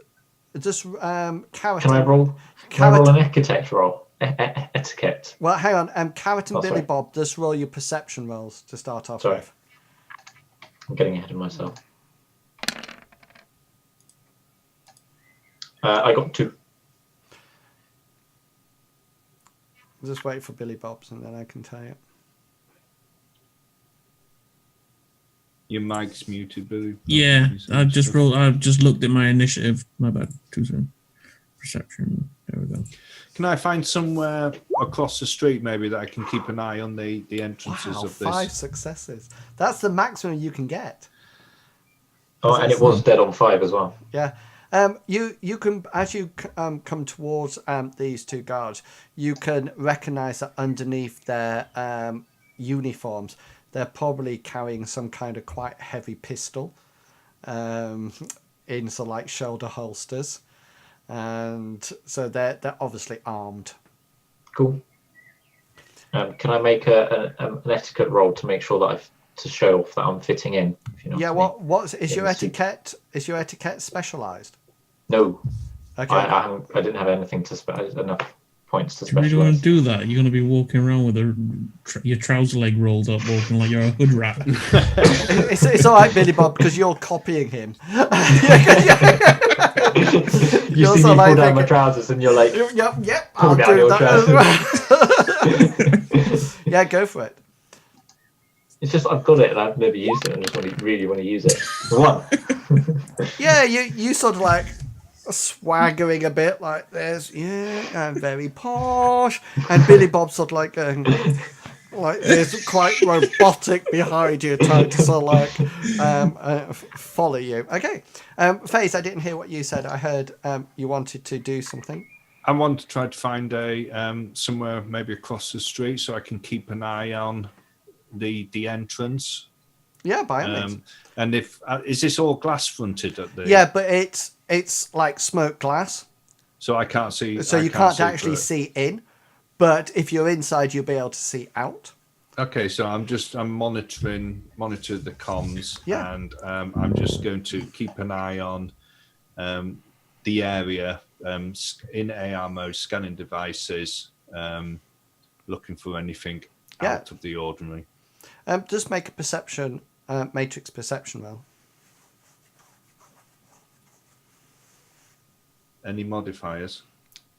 Can I roll? Can I roll an architect roll? etiquette. Well, hang on. Carrot and Oh, Billy sorry. Bob, just roll your perception rolls to start off Sorry. with. I'm getting ahead of myself. I got 2. Just wait for Billy Bob's and then I can tell you. Your mic's muted, Billy. Yeah, I've just looked at my initiative. My bad. Too soon. Perception. There we go. Can I find somewhere across the street maybe that I can keep an eye on the entrances Wow, of this? 5 successes. That's the maximum you can get. Oh, and it was dead on 5 as well. Yeah. You can, as you come towards these two guards, you can recognise that underneath their uniforms, they're probably carrying some kind of quite heavy pistol in sort of like shoulder holsters, and so they're obviously armed. Cool. Can I make an etiquette roll to make sure that to show off that I'm fitting in? If you know Yeah. what I mean? Is your etiquette? Is your etiquette specialised? No. Okay. I didn't have anything enough points to Do you really want to specialise. do that? You're going to be walking around with your trouser leg rolled up, walking like you're a hood rat. It's all right, Billy Bob, because you're copying him. You see me pull down my trousers and you're like, Yep, pull I'll down do your that. trousers. Yeah, go for it. It's just I've got it and I've never used it and I just really want to use it. One. Yeah, you sort of like swaggering a bit like this. Yeah, I'm very posh. And Billy Bob's sort of like going like this, quite robotic behind you, trying to sort of like follow you. Okay. FaZe, I didn't hear what you said. I heard you wanted to do something. I want to try to find a somewhere maybe across the street so I can keep an eye on the entrance. Yeah, by all means. And if is this all glass fronted at the? Yeah, but it's like smoked glass, So I can't see. so you can't actually see in. But if you're inside, you'll be able to see out. Okay, so I'm monitor the comms, Yeah. and I'm just going to keep an eye on the area in AR mode, scanning devices, looking for anything out of the ordinary. Just make a perception, matrix perception roll. Any modifiers?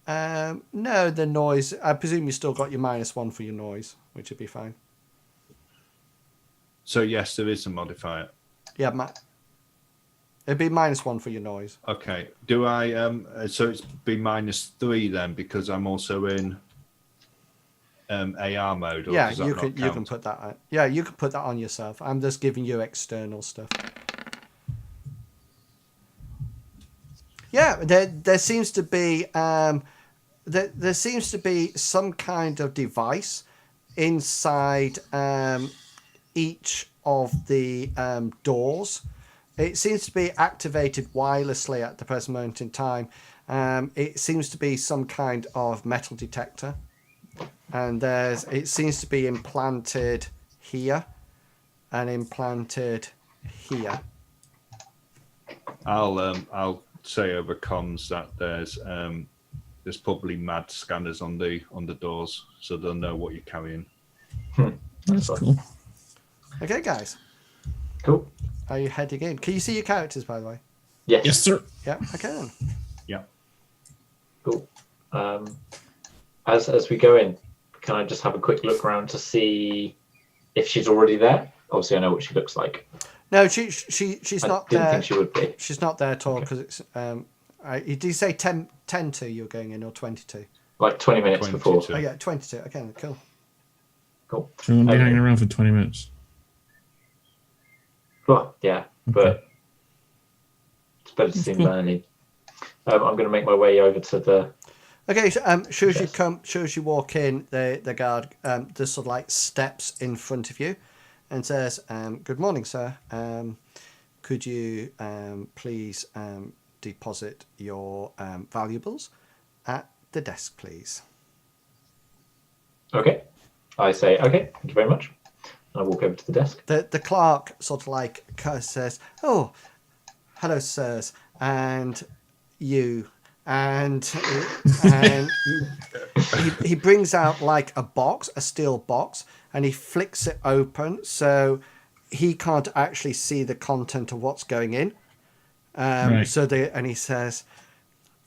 No, the noise. I presume you still got your -1 for your noise, which would be fine. So yes, there is a modifier. Yeah, it'd be -1 for your noise. Okay. Do I? So it's be -3 then because I'm also in AR mode. Or Yeah, does that you not can count? put that on. Yeah, you can put that on yourself. I'm just giving you external stuff. Yeah, there seems to be there seems to be some kind of device inside each of the doors. It seems to be activated wirelessly at the present moment in time. It seems to be some kind of metal detector, and it seems to be implanted here and implanted here. I'll say over comms that there's probably mad scanners on the doors, so they'll know what you're carrying. That's cool. Okay, guys, Cool. are you heading in? Can you see your characters, by the way? Yes. Yes, sir. Yeah. Okay then. Yeah. Cool. As we go in, can I just have a quick look around to see if she's already there? Obviously, I know what she looks like. No, she's not I didn't there. think she would be. She's not there at all because it's. Did you say 10 to you're going in or 22? Like 20 minutes 22. before. Oh yeah, 22. Okay, cool. Cool. So we'll be Okay. hanging around for 20 minutes. Well, yeah, but it's better to see them early. I'm going to make my way over to the. Okay, so sure as you Yes. sure as you walk in, the guard just sort of like steps in front of you, and says, "Good morning, sir. Could you please deposit your valuables at the desk, please?" Okay. I say, okay, thank you very much. And I walk over to the desk. The clerk sort of like says, "Oh, hello, sirs, and you and he brings out like a box, a steel box, and he flicks it open so he can't actually see the content of what's going in. Right. And he says,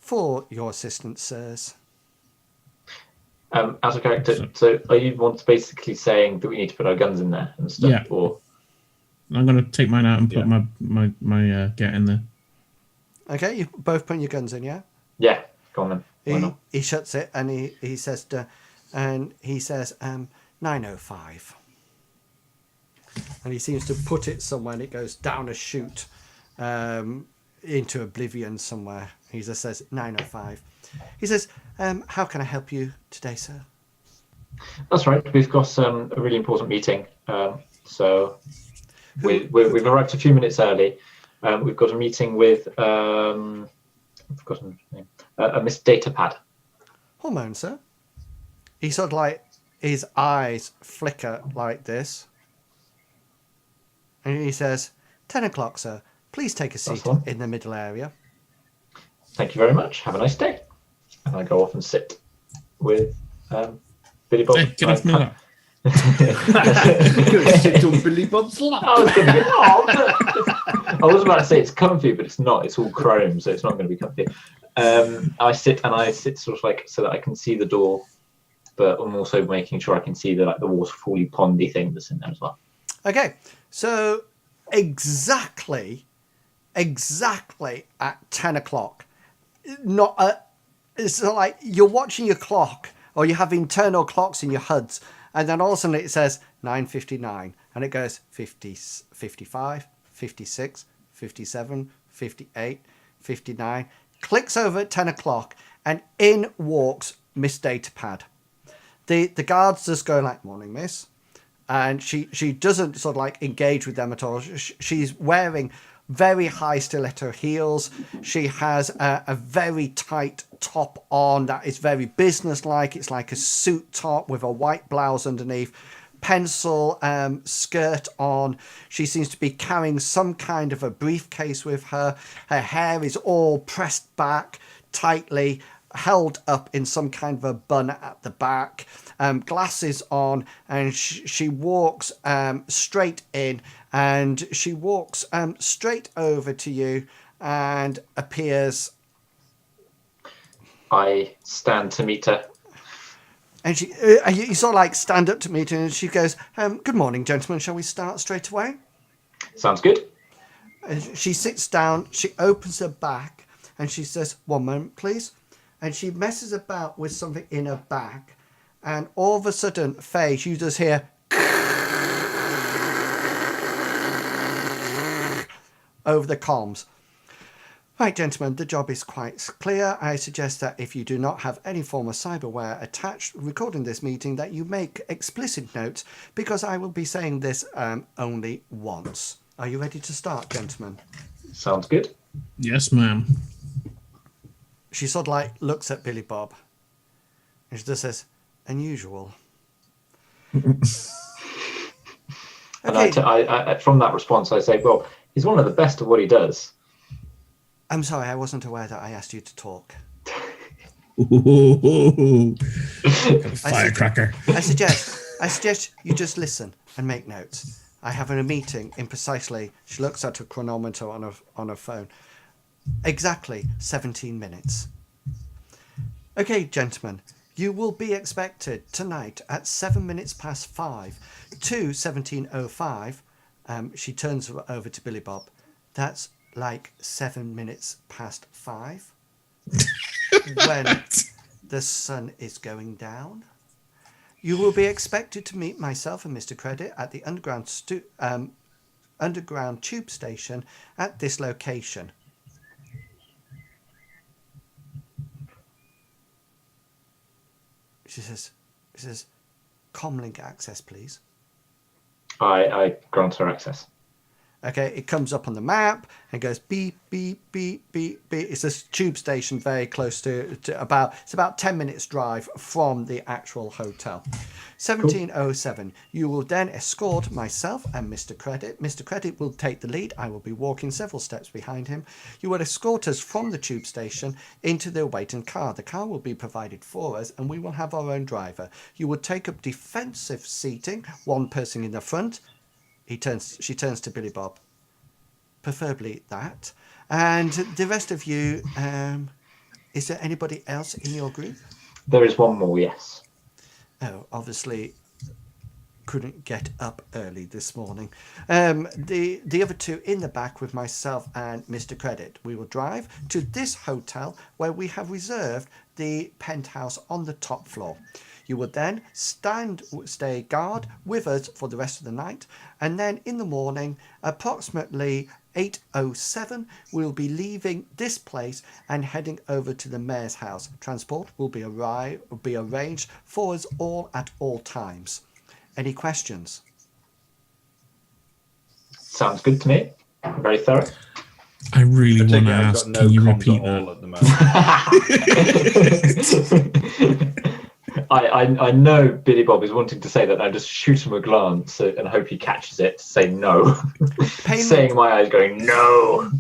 "For your assistance, sirs." Out of character. So are you basically saying that we need to put our guns in there and stuff? Yeah. Or I'm going to take mine out and put Yeah. my get in there. Okay, you both put your guns in, yeah? yeah, go on then. Why not? He shuts it and he says, 905. And he seems to put it somewhere and it goes down a chute into oblivion somewhere. He just says 905. He says, "How can I help you today, sir?" That's right. We've got a really important meeting. So we've arrived a few minutes early. We've got a meeting with I've forgotten her name. A Miss Datapad. Hormone, sir. He sort of like, his eyes flicker like this. And he says, 10 o'clock, sir. Please take a seat the one. in the middle area. Thank you very much. Have a nice day. And I go off and sit with Billy Bob. Hey, get off my lap. Go sit on Billy Bob's lap. I was about to say it's comfy, but it's not. It's all chrome, so it's not going to be comfy. I sit sort of like so that I can see the door, but I'm also making sure I can see the waterfally pondy thing that's in there as well. Okay, so exactly at 10 o'clock, it's like you're watching your clock or you have internal clocks in your HUDs, and then all of a sudden it says 9:59 and it goes 50, 55, 56, 57, 58, 59, clicks over at 10 o'clock and in walks Miss Datapad. The guards just go like, "Morning, miss." And she doesn't sort of like engage with them at all. She's wearing very high stiletto heels. She has a very tight top on that is very businesslike. It's like a suit top with a white blouse underneath, pencil skirt on. She seems to be carrying some kind of a briefcase with her. Her hair is all pressed back tightly, held up in some kind of a bun at the back, glasses on, and she walks straight in, and she walks straight over to you and appears. I stand to meet her. And she, you sort of like stand up to meet her, and she goes, "Good morning, gentlemen. Shall we start straight away?" Sounds good. She sits down, she opens her back, and she says, "One moment, please." And she messes about with something in her back, and all of a sudden, Faye, you just hear over the comms. "Right, gentlemen, the job is quite clear. I suggest that if you do not have any form of cyberware attached recording this meeting, that you make explicit notes, because I will be saying this only once. Are you ready to start, gentlemen?" Sounds good. Yes, ma'am. She sort of like looks at Billy Bob and she just says, "Unusual." And Okay. I from that response, I say, well, he's one of the best at what he does. "I'm sorry, I wasn't aware that I asked you to talk. Ooh, firecracker. I suggest you just listen and make notes. I have a meeting in precisely," she looks at her chronometer on her phone, "exactly 17 minutes. Okay, gentlemen, you will be expected tonight at 7 minutes past 5 to 17:05. She turns over to Billy Bob. "That's like 7 minutes past 5 when the sun is going down. You will be expected to meet myself and Mr. Credit at the underground tube station at this location." She says, "Comlink access, please." I grant her access. Okay, it comes up on the map and goes beep, beep, beep, beep, beep. It's a tube station very close to it's about 10 minutes drive from the actual hotel. 1707. You will then escort myself and Mr. Credit. Mr. Credit will take the lead. I will be walking several steps behind him. You will escort us from the tube station into the waiting car. The car will be provided for us and we will have our own driver. You will take up defensive seating, one person in the front. She turns to Billy Bob. Preferably that. And the rest of you, is there anybody else in your group? There is one more, yes. Oh, obviously couldn't get up early this morning. The other two in the back with myself and Mr. Credit. We will drive to this hotel where we have reserved the penthouse on the top floor. You will then stay guard with us for the rest of the night, and then in the morning, approximately 8:07, we'll be leaving this place and heading over to the mayor's house. Transport will be arranged for us all at all times. Any questions? Sounds good to me. Very thorough. I really I want take to it I've ask, got no can you comms repeat at all that? at the moment. I know Billy Bob is wanting to say that. I just shoot him a glance and hope he catches it to say no. Saying in my eyes, going no.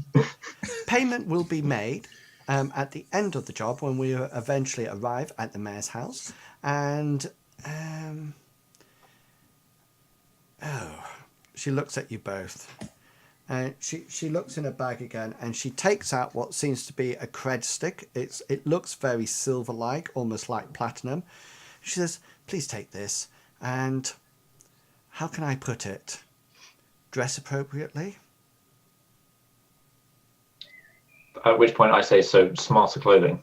Payment will be made at the end of the job when we eventually arrive at the mayor's house. And she looks at you both. And she looks in her bag again and she takes out what seems to be a cred stick. It looks very silver-like, almost like platinum. She says, please take this. And how can I put it? Dress appropriately? At which point I say, so smarter clothing.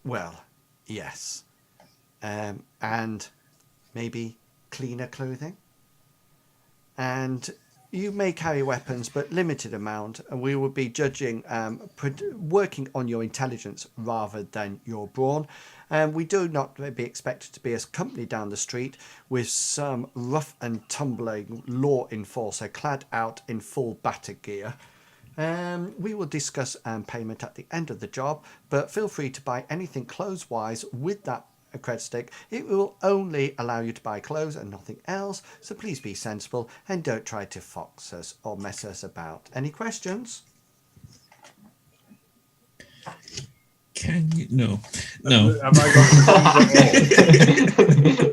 Well, yes. And maybe cleaner clothing? And you may carry weapons, but limited amount, and we will be judging, working on your intelligence rather than your brawn. We do not be expected to be a company down the street with some rough and tumbling law enforcer clad out in full battle gear. We will discuss payment at the end of the job, but feel free to buy anything clothes-wise with that cred stick. It will only allow you to buy clothes and nothing else, so please be sensible and don't try to fox us or mess us about. Any questions? Can you? No. Have I got comms at all?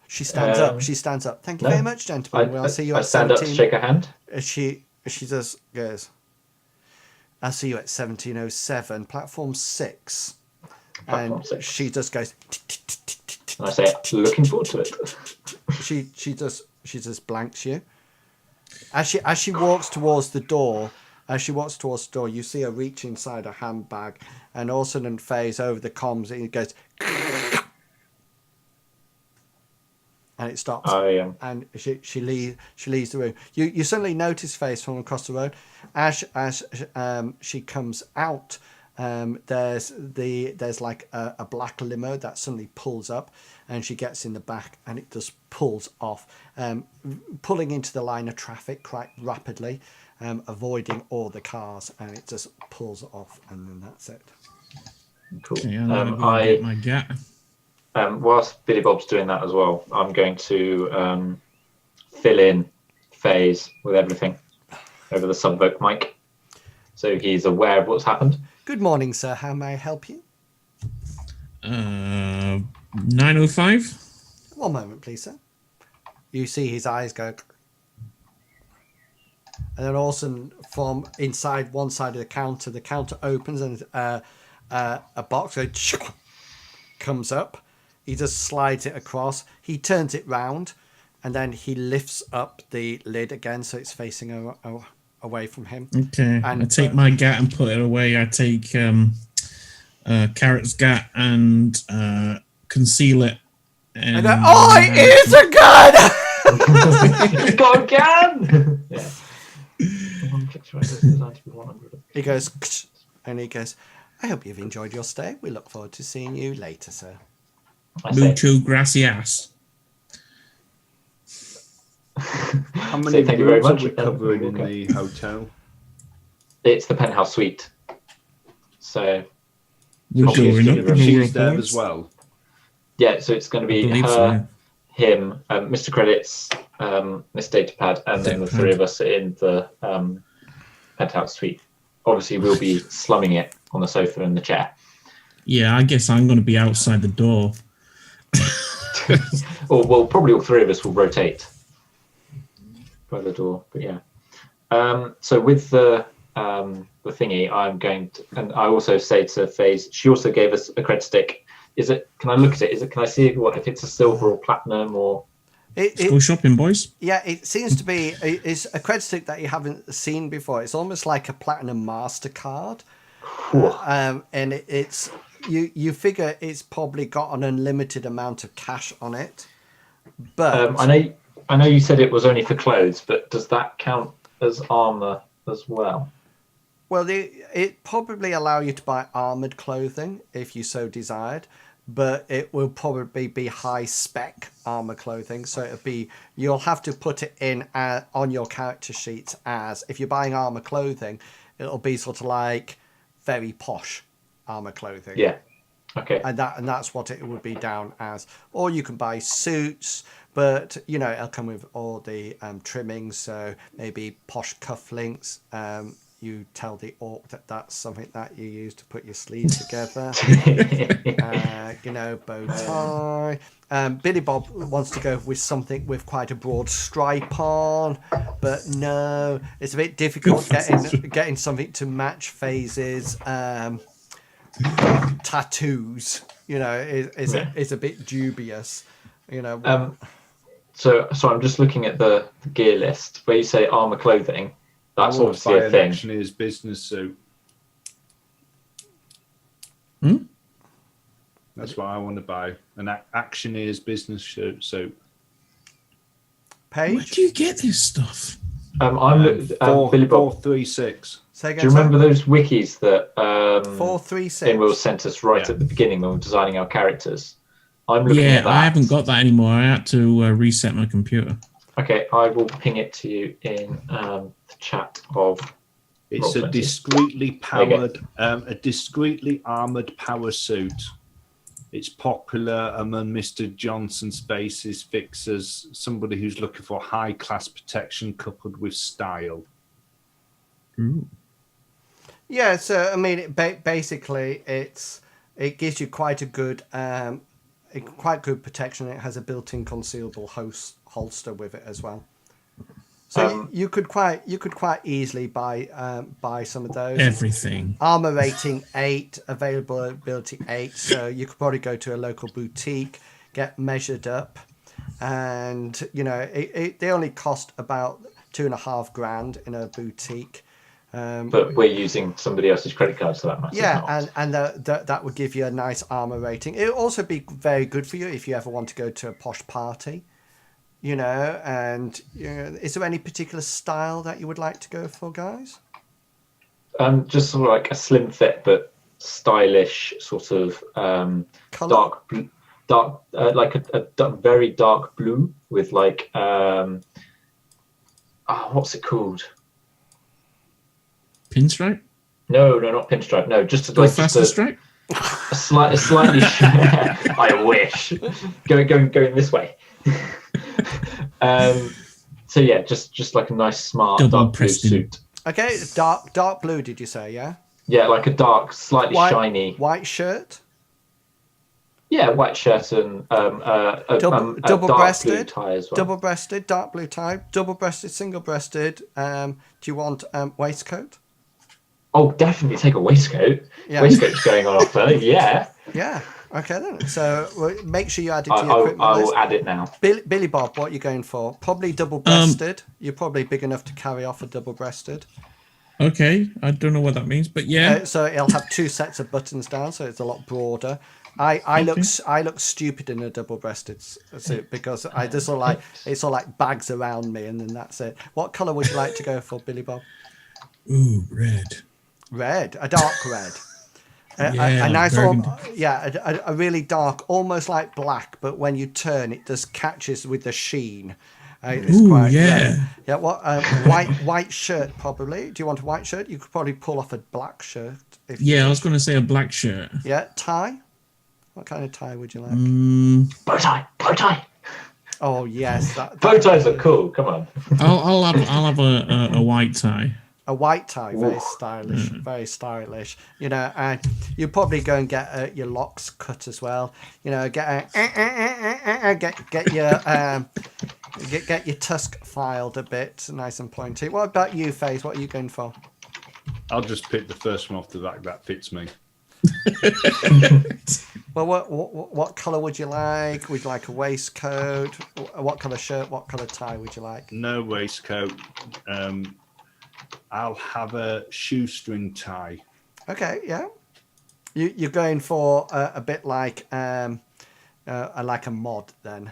She stands up. She stands up. Thank you very much, gentlemen. We'll see you I at stand 17. up to shake her hand. She just goes, I'll see you at 1707, platform 6. Platform And 6. she just goes. And I say, looking forward to it. She just blanks you. As she walks towards the door, you see her reach inside her handbag, and all of a sudden phase over the comms, and it goes, and it stops. And she leaves the room. You suddenly notice face from across the road as she comes out. There's like a black limo that suddenly pulls up, and she gets in the back, and it just pulls off, pulling into the line of traffic quite rapidly, avoiding all the cars, and it just pulls off, and then that's it. Cool. Okay, I'm gonna go get my gat. Whilst Billy Bob's doing that as well, I'm going to fill in phase with everything over the subvoke mic, so he's aware of what's happened. Good morning, sir. How may I help you? 9:05. One moment, please, sir. You see his eyes go, and then all of a sudden, from inside one side of the counter opens, and a box comes up. He just slides it across. He turns it round, and then he lifts up the lid again, so it's facing away from him. Okay. And I take my gat and put it away. I take Carrot's gat and conceal it. And go, oh, it is a gun! He's got a gun! Yeah. He goes, and he goes, I hope you've enjoyed your stay. We look forward to seeing you later, sir. Mucho gracias. How many thank you very rooms much. are we covering in Okay. the hotel? It's the penthouse suite. So We're Obviously, going up. it's No She's there reports. as well. yeah, so it's going to I be believe her, so, yeah. him, Mr. Credits, Miss Datapad, and then the Datapad. three of us in the penthouse suite. Obviously, we'll be slumming it on the sofa and the chair. Yeah, I guess I'm going to be outside the door. Or well, probably all three of us will rotate by the door. But yeah. So with the thingy, I'm going to, and I also say to FaZe, she also gave us a cred stick. Is it? Can I look at it? Is it? Can I see if it's a silver or platinum or? Let's go shopping, boys. Yeah, it seems to be it's a credit stick that you haven't seen before. It's almost like a platinum MasterCard, and it's you figure it's probably got an unlimited amount of cash on it. But I know you said it was only for clothes, but does that count as armor as well? well, it probably allow you to buy armored clothing if you so desired. But it will probably be high spec armor clothing, so you'll have to put it in on your character sheets as if you're buying armor clothing, it'll be sort of like very posh armor clothing. Yeah. Okay. And that's what it would be down as. Or you can buy suits, but it'll come with all the trimmings, so maybe posh cufflinks. You tell the orc that's something that you use to put your sleeves together. Bow tie. Billy Bob wants to go with something with quite a broad stripe on, but no, it's a bit difficult getting something to match FaZe's tattoos. Is a bit dubious. So I'm just looking at the gear list where you say armor clothing. That's I want to obviously buy a an thing. Actioneer's business suit. That's what I want to buy. An Actioneer's business suit. Paige? Where do you get this stuff? Billy Bob. 436. Say again, Do you remember those wikis that 436? Will sent us right at the beginning when we were designing our characters? I'm looking at that. I haven't got that anymore. I had to reset my computer. Okay, I will ping it to you in the chat of. It's a discreetly armored power suit. It's popular among Mr. Johnson's bases fixers, somebody who's looking for high class protection coupled with style. Ooh. Yeah, so I mean, basically, it gives you quite a good, quite good protection. It has a built-in concealable holster with it as well. So you could quite easily buy some of those. Everything. Armor rating 8, availability 8. So you could probably go to a local boutique, get measured up, and they only cost about $2,500 in a boutique. But we're using somebody else's credit card, so that matters. Yeah, and that would give you a nice armor rating. It would also be very good for you if you ever want to go to a posh party. Is there any particular style that you would like to go for, guys? Just sort of like a slim fit but stylish sort of Colour? dark, like a very dark blue with like what's it called? Pinstripe? No, not pinstripe. No, just Faster stripe. A slightly. I wish. Going this way. So yeah, just like a nice smart dark blue suit. Okay, dark blue. Did you say? Yeah. Yeah, like a dark, slightly shiny white shirt. Yeah, white shirt and a double-breasted tie as well. Double-breasted, dark blue tie. Double-breasted, single-breasted. Do you want waistcoat? Oh, definitely take a waistcoat. Yeah. Waistcoat's going on offer. Yeah. Yeah. Okay then. So make sure you add it to your equipment I list. will add it now. Billy Bob, what are you going for? Probably double-breasted. You're probably big enough to carry off a double-breasted. Okay, I don't know what that means, but yeah. So it'll have 2 sets of buttons down, so it's a lot broader. I look stupid in a double-breasted suit because it's all like bags around me, and then that's it. What colour would you like to go for, Billy Bob? Ooh, red. Red, a dark red. Yeah, a nice, burgundy. a really dark, almost like black, but when you turn, it just catches with the sheen. It's Ooh, quite, yeah. yeah. What white shirt probably? Do you want a white shirt? You could probably pull off a black shirt if you Yeah, I wish. was going to say a black shirt. Yeah, tie. What kind of tie would you like? Bow tie, bow tie. Oh yes, Bow ties are cool. Come on. I'll have a white tie. a white tie, very Ooh. stylish, very stylish. You know, and you probably go and get your locks cut as well. You know, get your tusk filed a bit, nice and pointy. What about you, FaZe? What are you going for? I'll just pick the first one off the back that fits me. Well, what colour would you like? Would you like a waistcoat? What colour shirt? What colour tie would you like? No waistcoat. I'll have a shoestring tie. Okay, yeah. You're going for a bit like a mod then.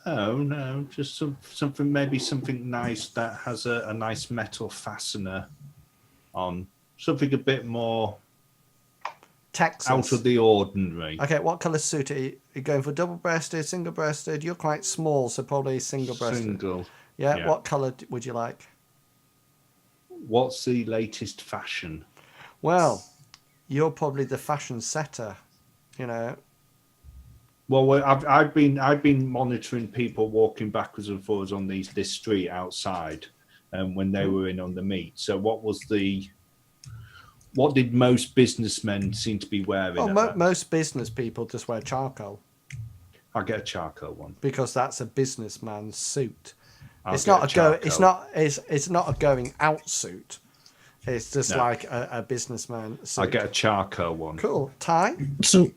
Oh no, just something maybe something nice that has a nice metal fastener on. Something a bit more Texas. out of the ordinary. Okay, what colour suit are you going for? Double-breasted, single-breasted? You're quite small, so probably single-breasted. Single. Yeah, yeah. what colour would you like? What's the latest fashion? Well, you're probably the fashion setter, you know. Well, I've been monitoring people walking backwards and forwards on this street outside, when they were in on the meet. So what did most businessmen seem to be wearing? Oh, most business people just wear charcoal I'll get a charcoal one. because that's a businessman's suit. I'll It's get not a a charcoal. it's not a going out suit. It's just No. like a businessman suit. I'll get a charcoal one. Cool. Tie? So,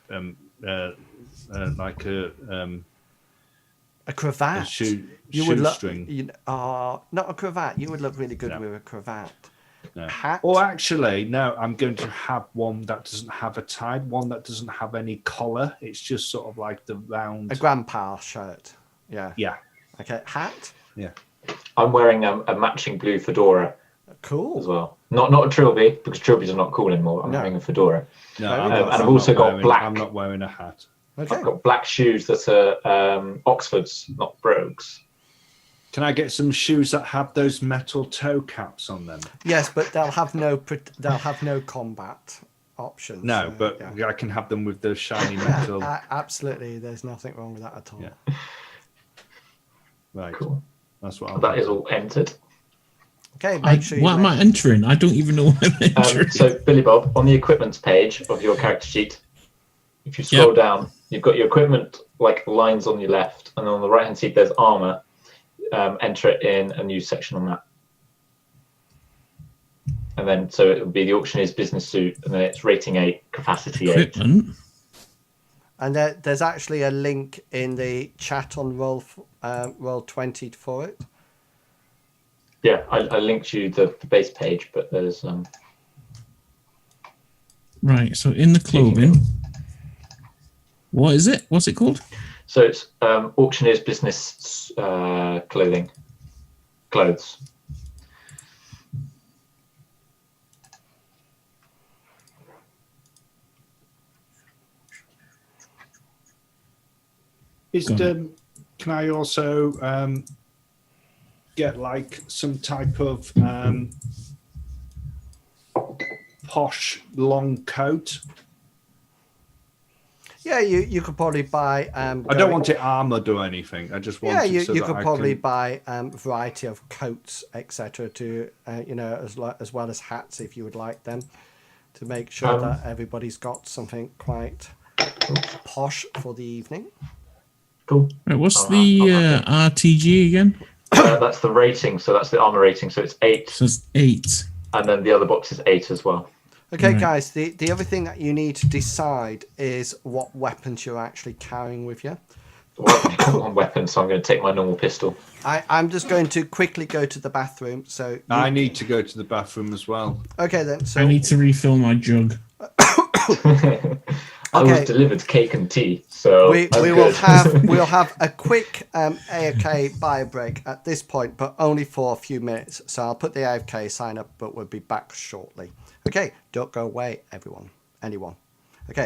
Like a cravat. shoestring. Not a cravat. You would look really good No. with a cravat. No. Hat? Or actually, no, I'm going to have one that doesn't have a tie, one that doesn't have any collar. It's just sort of like the round. A grandpa shirt. Yeah. Yeah, Okay. Hat? yeah. I'm wearing a matching blue fedora Cool. as well. Not a trilby, because trilbies are not cool anymore. I'm No. wearing a fedora. No, Very I'm nice. not- And I've I'm also not got wearing- black. I'm not wearing a hat. Okay. I've got black shoes that are Oxfords, not brogues. Can I get some shoes that have those metal toe caps on them? Yes, but they'll have no combat options. No, but yeah. I can have them with the shiny metal. Absolutely, there's nothing wrong with that at all. Yeah. Right. Cool. That's what I'm That is all entered. Okay, make sure you. what am I entering? I don't even know what I'm entering. So, Billy Bob, on the equipment page of your character sheet, if you scroll down, you've got your equipment like lines on your left, and on the right hand side there's armor. Enter it in a new section on that. And then, so it would be the auctioneer's business suit, and then it's rating 8, capacity 8. Equipment. And there's actually a link in the chat on Roll20 for it. Yeah, I linked you the base page, but there's Right, so in the clothing. What is it? What's it called? so it's auctioneer's business clothes. Can I also get like some type of posh long coat? Yeah, you could probably buy. I don't want it armored or anything. I just want. Yeah, it so you that could I probably can- buy a variety of coats, etc. To as well as hats if you would like them, to make sure that everybody's got something quite posh for the evening. Cool. Right, what's Oh, the I'm RTG again? That's the rating, so that's the armor rating, so it's 8, So it's 8. and then the other box is 8 as well. Okay, Right. guys, the other thing that you need to decide is what weapons you're actually carrying with you. Well, I've got one weapon, so I'm going to take my normal pistol. I'm just going to quickly go to the bathroom. So I need to go to the bathroom as well. okay then. So I need to refill my jug. I was Okay. delivered cake and tea, so we I'm will good. we'll have a quick AFK bio break at this point, but only for a few minutes. So I'll put the AFK sign up, but we'll be back shortly. Okay, don't go away, anyone. Okay,